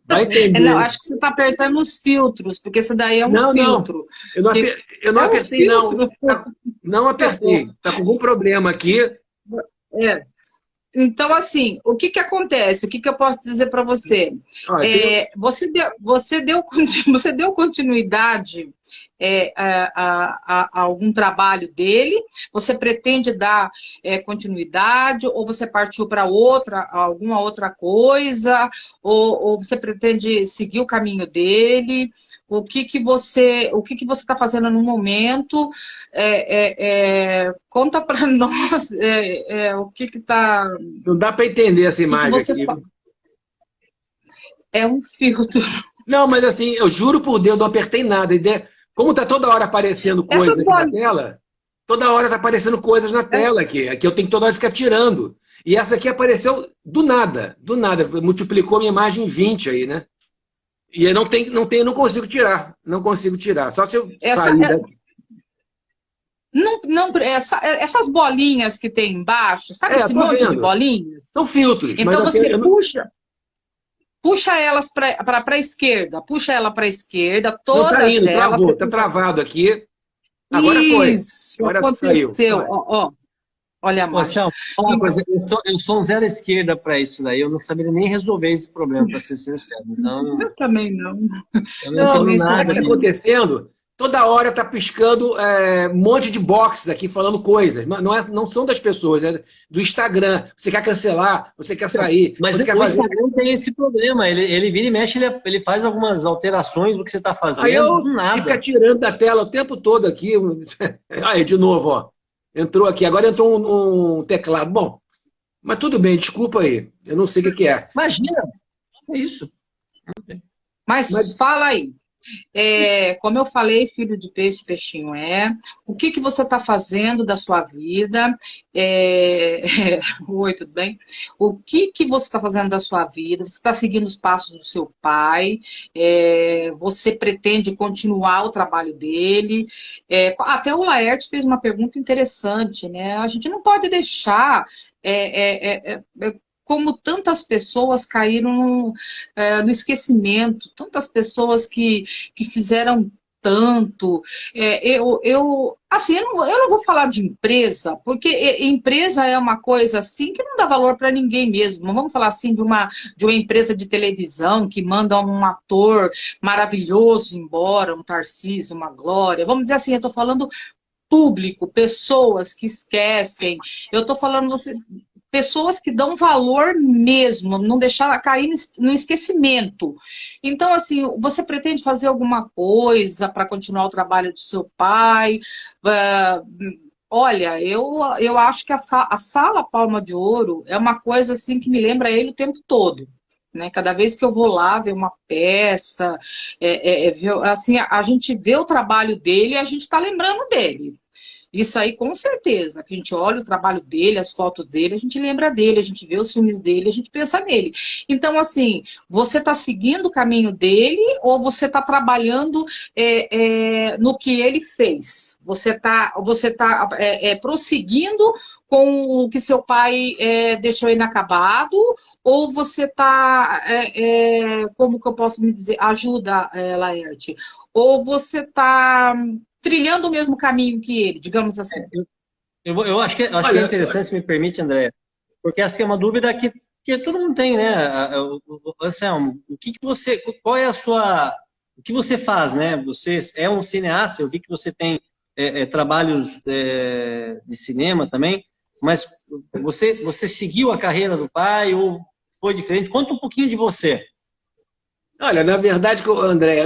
Vai entender. Não, acho que você está apertando os filtros, porque esse daí é um filtro. Não. Eu não apertei, não. Não apertei. Está com algum problema aqui. Então, assim, o que acontece? O que eu posso dizer para você? Você deu continuidade a algum trabalho dele? Você pretende dar continuidade? Ou você partiu para alguma outra coisa? Ou você pretende seguir o caminho dele? O que você está fazendo no momento? Conta para nós o que está... Não dá para entender essa imagem aqui. É um filtro. Não, mas assim, eu juro por Deus, não apertei nada. Como está toda hora aparecendo coisas aqui na tela, toda hora está aparecendo coisas na tela aqui. Aqui eu tenho que toda hora ficar tirando. E essa aqui apareceu do nada. Multiplicou minha imagem em 20 aí, né? E eu não consigo tirar. Não consigo tirar. Só se eu sair daqui. Essas bolinhas que tem embaixo, sabe esse monte de bolinhas? São filtros. Então você puxa elas para a esquerda, puxa ela para a esquerda, todas não, tá indo, elas. Está travado aqui. Agora isso, foi. Agora aconteceu. Ó, olha a máquina. Eu sou um zero esquerda para isso daí. Eu não saberia nem resolver esse problema, para ser sincero. Então, eu também não. Eu não entendo nada. Sabe o que está acontecendo? Toda hora está piscando um monte de boxes aqui falando coisas. Não são das pessoas, é do Instagram. Você quer cancelar, você quer sair. Mas o Instagram tem esse problema. Ele vira e mexe, ele faz algumas alterações do que você está fazendo. Aí eu nada. Fica tirando da tela o tempo todo aqui. Aí, de novo, ó. Entrou aqui. Agora entrou um teclado. Bom, mas tudo bem, desculpa aí. Eu não sei o que é. Imagina. É isso. Mas fala aí. Como eu falei, filho de peixe, peixinho é. O que você está fazendo da sua vida? Oi, tudo bem? O que você está fazendo da sua vida? Você está seguindo os passos do seu pai? Você pretende continuar o trabalho dele? Até o Laerte fez uma pergunta interessante, né? A gente não pode deixar... como tantas pessoas caíram no esquecimento, tantas pessoas que fizeram tanto. Eu não vou falar de empresa, porque empresa é uma coisa assim que não dá valor para ninguém mesmo. Não vamos falar assim de uma empresa de televisão que manda um ator maravilhoso embora, um Tarcísio, uma Glória. Vamos dizer assim, eu estou falando público, pessoas que esquecem. Eu estou falando pessoas que dão valor mesmo, não deixar cair no esquecimento. Então, assim, você pretende fazer alguma coisa para continuar o trabalho do seu pai? Olha, eu acho que a Sala Palma de Ouro é uma coisa assim que me lembra ele o tempo todo. né? Cada vez que eu vou lá ver uma peça, assim, a gente vê o trabalho dele e a gente está lembrando dele. Isso aí, com certeza, que a gente olha o trabalho dele, as fotos dele, a gente lembra dele, a gente vê os filmes dele, a gente pensa nele. Então, assim, você está seguindo o caminho dele ou você está trabalhando no que ele fez? Você tá prosseguindo com o que seu pai deixou inacabado ou você está, como que eu posso me dizer, ajuda, Laerte? Ou você está trilhando o mesmo caminho que ele, digamos assim. Eu acho que é interessante, se me permite, André, porque essa é uma dúvida que todo mundo tem, né? Anselmo, qual é o que você faz, né? Você é um cineasta, eu vi que você tem trabalhos de cinema também, mas você seguiu a carreira do pai ou foi diferente? Conta um pouquinho de você. Olha, na verdade, André,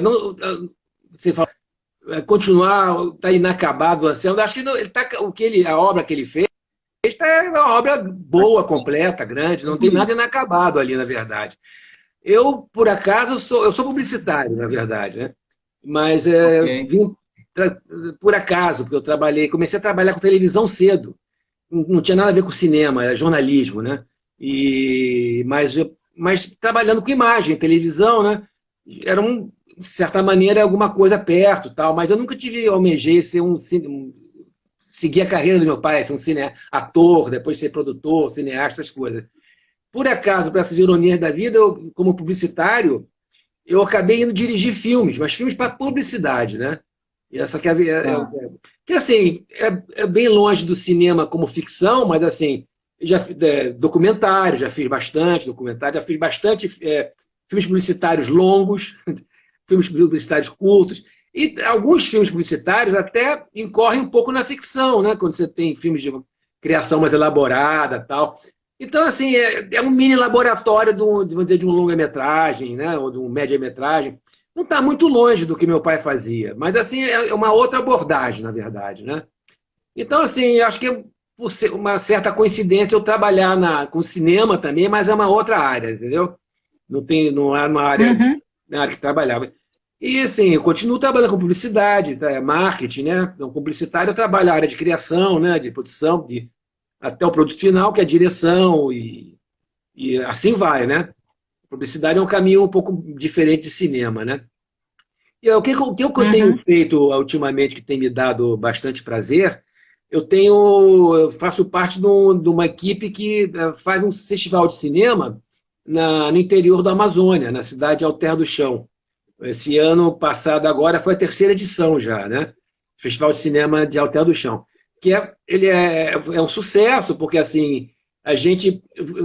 você fala continuar, está inacabado, Anselmo. Acho que a obra que ele fez é uma obra boa, completa, grande, não tem nada inacabado ali, na verdade. Eu, por acaso, eu sou publicitário, na verdade, né? Mas vim por acaso, porque comecei a trabalhar com televisão cedo. Não tinha nada a ver com cinema, era jornalismo, né? Mas trabalhando com imagem, televisão, né? Era de certa maneira, alguma coisa perto, tal, mas eu nunca almejei seguir a carreira do meu pai, ser um ator, depois ser produtor, cineasta, essas coisas. Por acaso, para essas ironias da vida, como publicitário, eu acabei indo dirigir filmes, mas filmes para publicidade, né? E essa que assim, é bem longe do cinema como ficção, mas assim, documentário, já fiz bastante documentário, já fiz bastante filmes publicitários longos, filmes publicitários curtos, e alguns filmes publicitários até incorrem um pouco na ficção, né? Quando você tem filmes de criação mais elaborada tal. Então, assim, é um mini laboratório vamos dizer, de um longa-metragem, né? Ou de um média-metragem. Não está muito longe do que meu pai fazia, mas assim, é uma outra abordagem, na verdade, né? Então, assim, acho que por ser uma certa coincidência eu trabalhar com cinema também, mas é uma outra área, entendeu? Não é uma área que trabalhava. E assim, eu continuo trabalhando com publicidade, marketing, né? Então, publicitário eu trabalho na área de criação, né? De produção, até o produto final, que é a direção, e assim vai, né? Publicidade é um caminho um pouco diferente de cinema, né? E o que eu tenho feito ultimamente, que tem me dado bastante prazer, eu faço parte de uma equipe que faz um festival de cinema no interior da Amazônia, na cidade de Alter do Chão. Esse ano passado agora foi a 3ª edição já, né? Festival de Cinema de Alter do Chão. Ele é um sucesso, porque assim,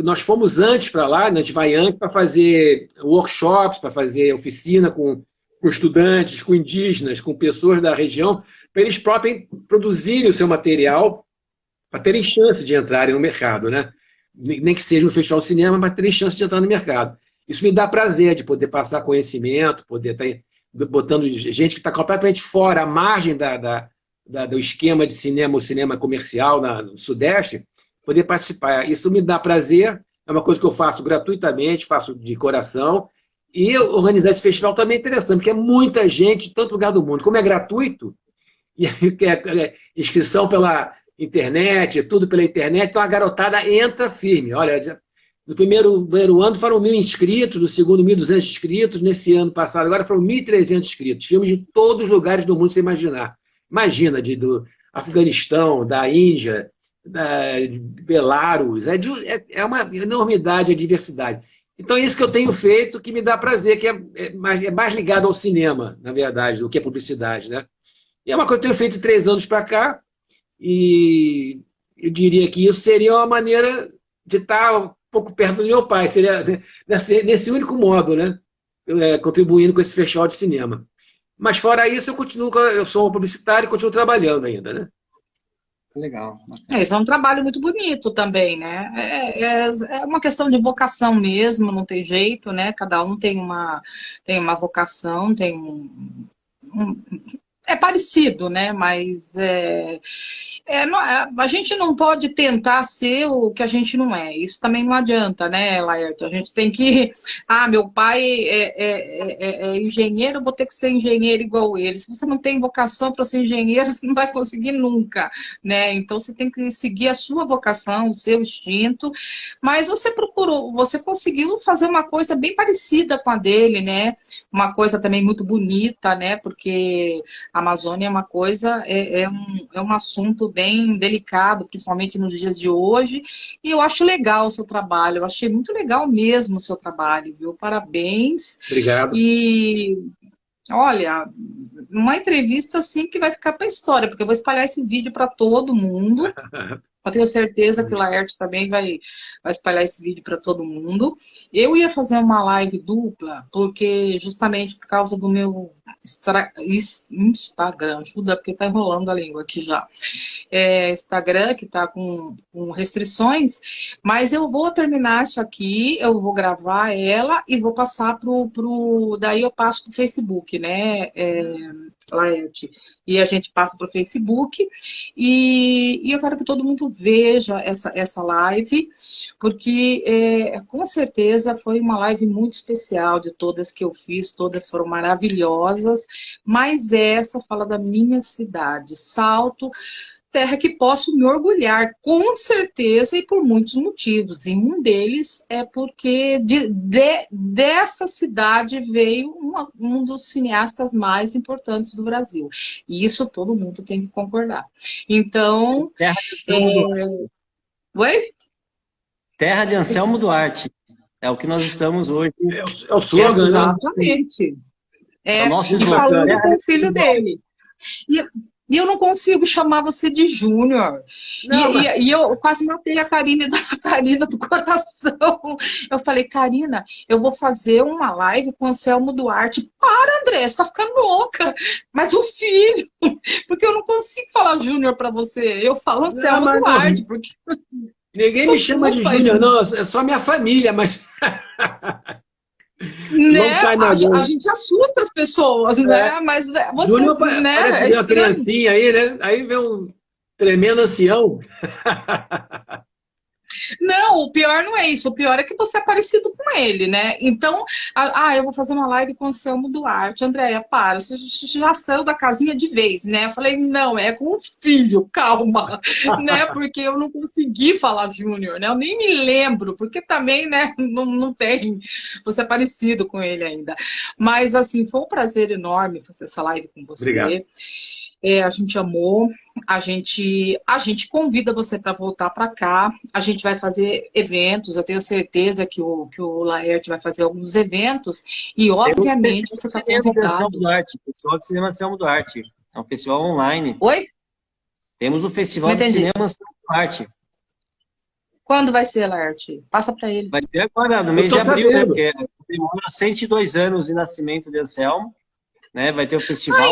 nós fomos antes para lá, a gente vai antes para fazer workshops, para fazer oficina com estudantes, com indígenas, com pessoas da região, para eles próprios produzirem o seu material, para terem chance de entrarem no mercado, né? Nem que seja um festival de cinema, mas terem chance de entrar no mercado. Isso me dá prazer de poder passar conhecimento, poder estar botando gente que está completamente fora, à margem do esquema de cinema, o cinema comercial no Sudeste, poder participar. Isso me dá prazer, é uma coisa que eu faço gratuitamente, faço de coração, e organizar esse festival também é interessante, porque é muita gente de todo lugar do mundo. Como é gratuito, e inscrição pela internet, tudo pela internet, então a garotada entra firme. Olha, no primeiro ano foram 1.000 inscritos, no segundo 1.200 inscritos, nesse ano passado agora foram 1.300 inscritos. Filmes de todos os lugares do mundo, você imaginar. Imagina, do Afeganistão, da Índia, de Belarus, é uma enormidade a diversidade. Então é isso que eu tenho feito, que me dá prazer, que é mais ligado ao cinema, na verdade, do que a publicidade, né? E é uma coisa que eu tenho feito de 3 anos para cá, e eu diria que isso seria uma maneira de estar um pouco perto do meu pai, seria nesse único modo, né? Contribuindo com esse festival de cinema. Mas fora isso, eu sou um publicitário e continuo trabalhando ainda, né? Legal. Isso é um trabalho muito bonito também, né? É uma questão de vocação mesmo, não tem jeito, né? Cada um tem uma vocação, é parecido, né? Mas a gente não pode tentar ser o que a gente não é. Isso também não adianta, né, Laerto? A gente tem que... Ah, meu pai é engenheiro, eu vou ter que ser engenheiro igual ele. Se você não tem vocação para ser engenheiro, você não vai conseguir nunca, né? Então, você tem que seguir a sua vocação, o seu instinto. Mas você conseguiu fazer uma coisa bem parecida com a dele, né? Uma coisa também muito bonita, né? Porque a Amazônia é uma coisa, é um assunto bem delicado, principalmente nos dias de hoje, e eu acho legal o seu trabalho, eu achei muito legal mesmo o seu trabalho, viu? Parabéns. Obrigado. E olha, uma entrevista assim que vai ficar para a história, porque eu vou espalhar esse vídeo para todo mundo. Eu tenho certeza que o Laerte também vai espalhar esse vídeo para todo mundo. Eu ia fazer uma live dupla, porque justamente por causa do meu Instagram, ajuda, porque tá enrolando a língua aqui já. Instagram, que tá com restrições, mas eu vou terminar isso aqui, eu vou gravar ela e vou passar daí eu passo pro Facebook, né, Laerte? E a gente passa pro Facebook, e eu quero que todo mundo veja essa live, porque com certeza foi uma live muito especial de todas que eu fiz, todas foram maravilhosas, mas essa fala da minha cidade, Salto, terra que posso me orgulhar, com certeza, e por muitos motivos. E um deles é porque dessa cidade veio um dos cineastas mais importantes do Brasil. E isso todo mundo tem que concordar. Então... Terra de Anselmo Duarte. Oi? Terra de Anselmo Duarte. É o que nós estamos hoje. É o slogan, exatamente. É o nosso falando com o filho dele. E eu não consigo chamar você de Júnior. E eu quase matei a Karina do coração. Eu falei, Karina, eu vou fazer uma live com o Anselmo Duarte. Para, André, você tá ficando louca. Mas o filho, porque eu não consigo falar Júnior para você. Eu falo Anselmo Duarte. Porque... Ninguém me chama de Júnior, não. É só minha família, mas... Né? A gente assusta as pessoas, né? Mas você, Júnior, né? Uma criancinha aí, né? Aí vem um tremendo ancião. Não, o pior não é isso. O pior é que você é parecido com ele, né? Então, eu vou fazer uma live com o Anselmo Duarte. Andréia, para, você já saiu da casinha de vez, né? Eu falei, não, é com o filho, calma, né? Porque eu não consegui falar Júnior, né? Eu nem me lembro, porque também, né, não tem, você é parecido com ele ainda. Mas, assim, foi um prazer enorme fazer essa live com você. Obrigado. A gente amou, a gente convida você para voltar para cá, a gente vai fazer eventos, eu tenho certeza que o Laerte vai fazer alguns eventos, e obviamente você está convidado. Festival de Cinema Anselmo Duarte, é um festival online. Oi? Temos o Festival de Cinema Anselmo Duarte. Quando vai ser, Laerte? Passa para ele. Vai ser agora, no mês de abril, né? Porque comemora 102 anos de nascimento de Anselmo. Né, vai ter o festival,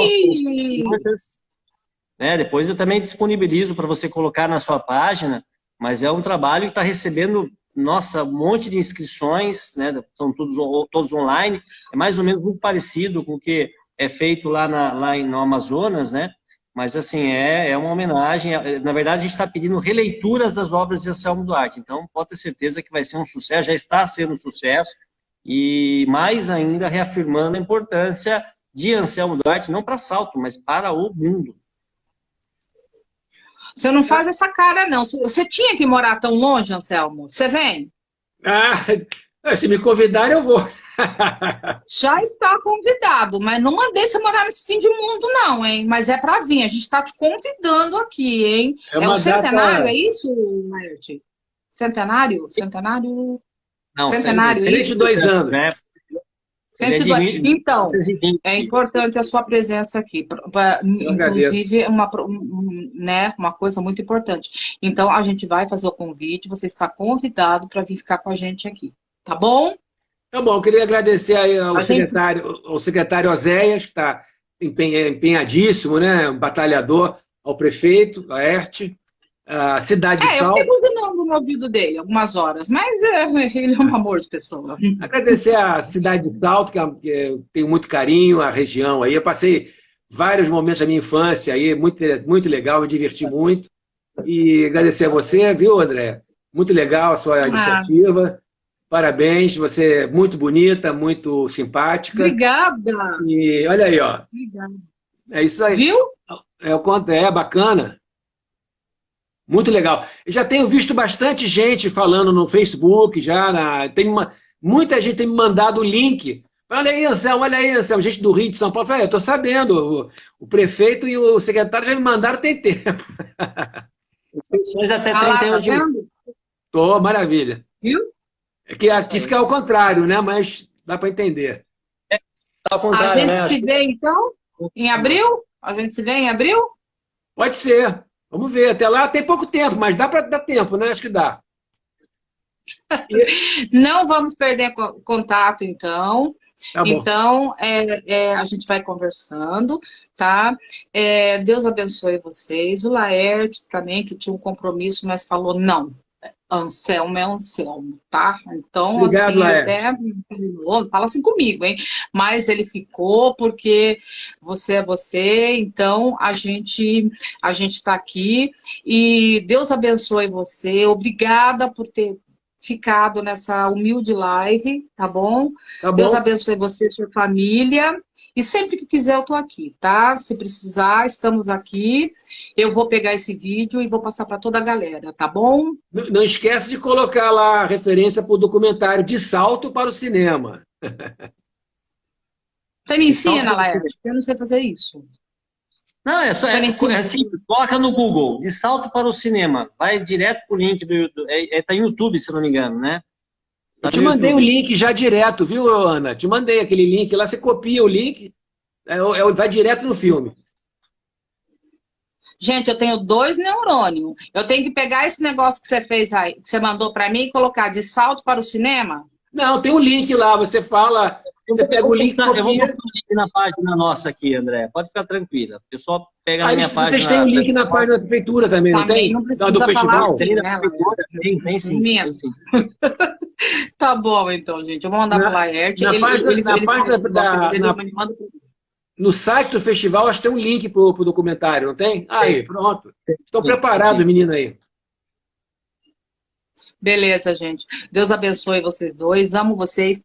né, depois eu também disponibilizo para você colocar na sua página, mas é um trabalho que está recebendo, nossa, um monte de inscrições, né, são todos online, é mais ou menos muito parecido com o que é feito lá no Amazonas, né, mas assim, é uma homenagem, na verdade a gente está pedindo releituras das obras de Anselmo Duarte, então pode ter certeza que vai ser um sucesso, já está sendo um sucesso, e mais ainda reafirmando a importância de Anselmo Duarte, não para Salto, mas para o mundo. Você não faz essa cara, não. Você tinha que morar tão longe, Anselmo? Você vem? Se me convidarem, eu vou. Já está convidado, mas não mandei você morar nesse fim de mundo, não, hein? Mas é para vir, a gente está te convidando aqui, hein? É o centenário, é isso, Laerte? Centenário? Centenário? Não, centenário. 102 anos, né? 102. Então, é importante a sua presença aqui. Inclusive, uma coisa muito importante. Então, a gente vai fazer o convite, você está convidado para vir ficar com a gente aqui. Tá bom? Tá bom, eu queria agradecer aí ao secretário Oséias, que está empenhadíssimo, né? Um batalhador, ao prefeito, Laerte, a cidade de Salto. Eu fiquei buzinando no ouvido dele algumas horas, mas ele é um amor de pessoa. Agradecer a cidade de Salto, que eu tenho muito carinho, a região aí. Eu passei vários momentos da minha infância aí, muito, muito legal, me diverti muito. E agradecer a você, viu, André? Muito legal a sua iniciativa. Parabéns, você é muito bonita, muito simpática. Obrigada. E olha aí, ó. Obrigada. É isso aí. Viu? É o quanto é bacana. Muito legal. Eu já tenho visto bastante gente falando no Facebook, muita gente tem me mandado o link. Olha aí, Anselmo, gente do Rio de São Paulo. Eu falei, eu estou sabendo, o prefeito e o secretário já me mandaram tem tempo. Inscrições até Tá 31 lá, de maio. Tô, maravilha. Viu? É que aqui fica ao contrário, né? Mas dá para entender. Tá ao contrário, A gente né? se vê, então, em abril? A gente se vê em abril? Pode ser. Vamos ver. Até lá tem pouco tempo, mas dá para dar tempo, né? Acho que dá. Não vamos perder contato, então. Tá bom. Então, a gente vai conversando, tá? Deus abençoe vocês. O Laerte também, que tinha um compromisso, mas falou não. Anselmo é Anselmo, tá? Então, Obrigado, assim, Laerte. até fala assim comigo, hein? Mas ele ficou porque você é você, então a gente tá aqui e Deus abençoe você. Obrigada por ter ficado nessa humilde live, tá bom? Tá bom. Deus abençoe você e sua família. E sempre que quiser eu tô aqui, tá? Se precisar, estamos aqui. Eu vou pegar esse vídeo e vou passar para toda a galera, tá bom? Não esquece de colocar lá a referência para o documentário De Salto para o Cinema. Você me ensina, Laerte, porque eu não sei fazer isso. Não, é assim, coloca no Google, De Salto para o Cinema. Vai direto pro link do YouTube. Tá em YouTube, se eu não me engano, né? Eu te mandei o link já direto, viu, Ana? Te mandei aquele link. Lá você copia o link, vai direto no filme. Gente, eu tenho 2 neurônios. Eu tenho que pegar esse negócio que você fez aí, que você mandou para mim, e colocar De Salto para o Cinema? Não, tem um link lá. Você fala... Você pega o link. Eu vou postar o link na página nossa aqui, André. Pode ficar tranquila. O pessoal pega na minha página. Vocês têm um link na página da prefeitura também, não tem? Não precisa do falar festival? assim, né? Tem sim. Tem sim. Tá bom, então, gente. Eu vou mandar pro Laerte. No site do festival, acho que tem um link pro documentário, não tem? Aí, pronto. Estão preparados, menina aí. Beleza, gente. Deus abençoe vocês dois. Amo vocês.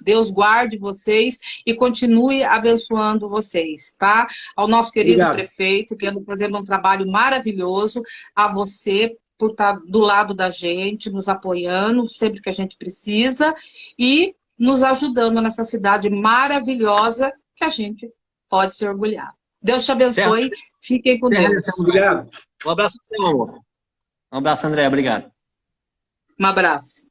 Deus guarde vocês e continue abençoando vocês, tá? Ao nosso querido prefeito, que anda fazendo um trabalho maravilhoso, a você por estar do lado da gente, nos apoiando sempre que a gente precisa e nos ajudando nessa cidade maravilhosa que a gente pode se orgulhar. Deus te abençoe, fiquem com Deus. Obrigado. Um abraço, seu amor. Um abraço, André, obrigado. Um abraço.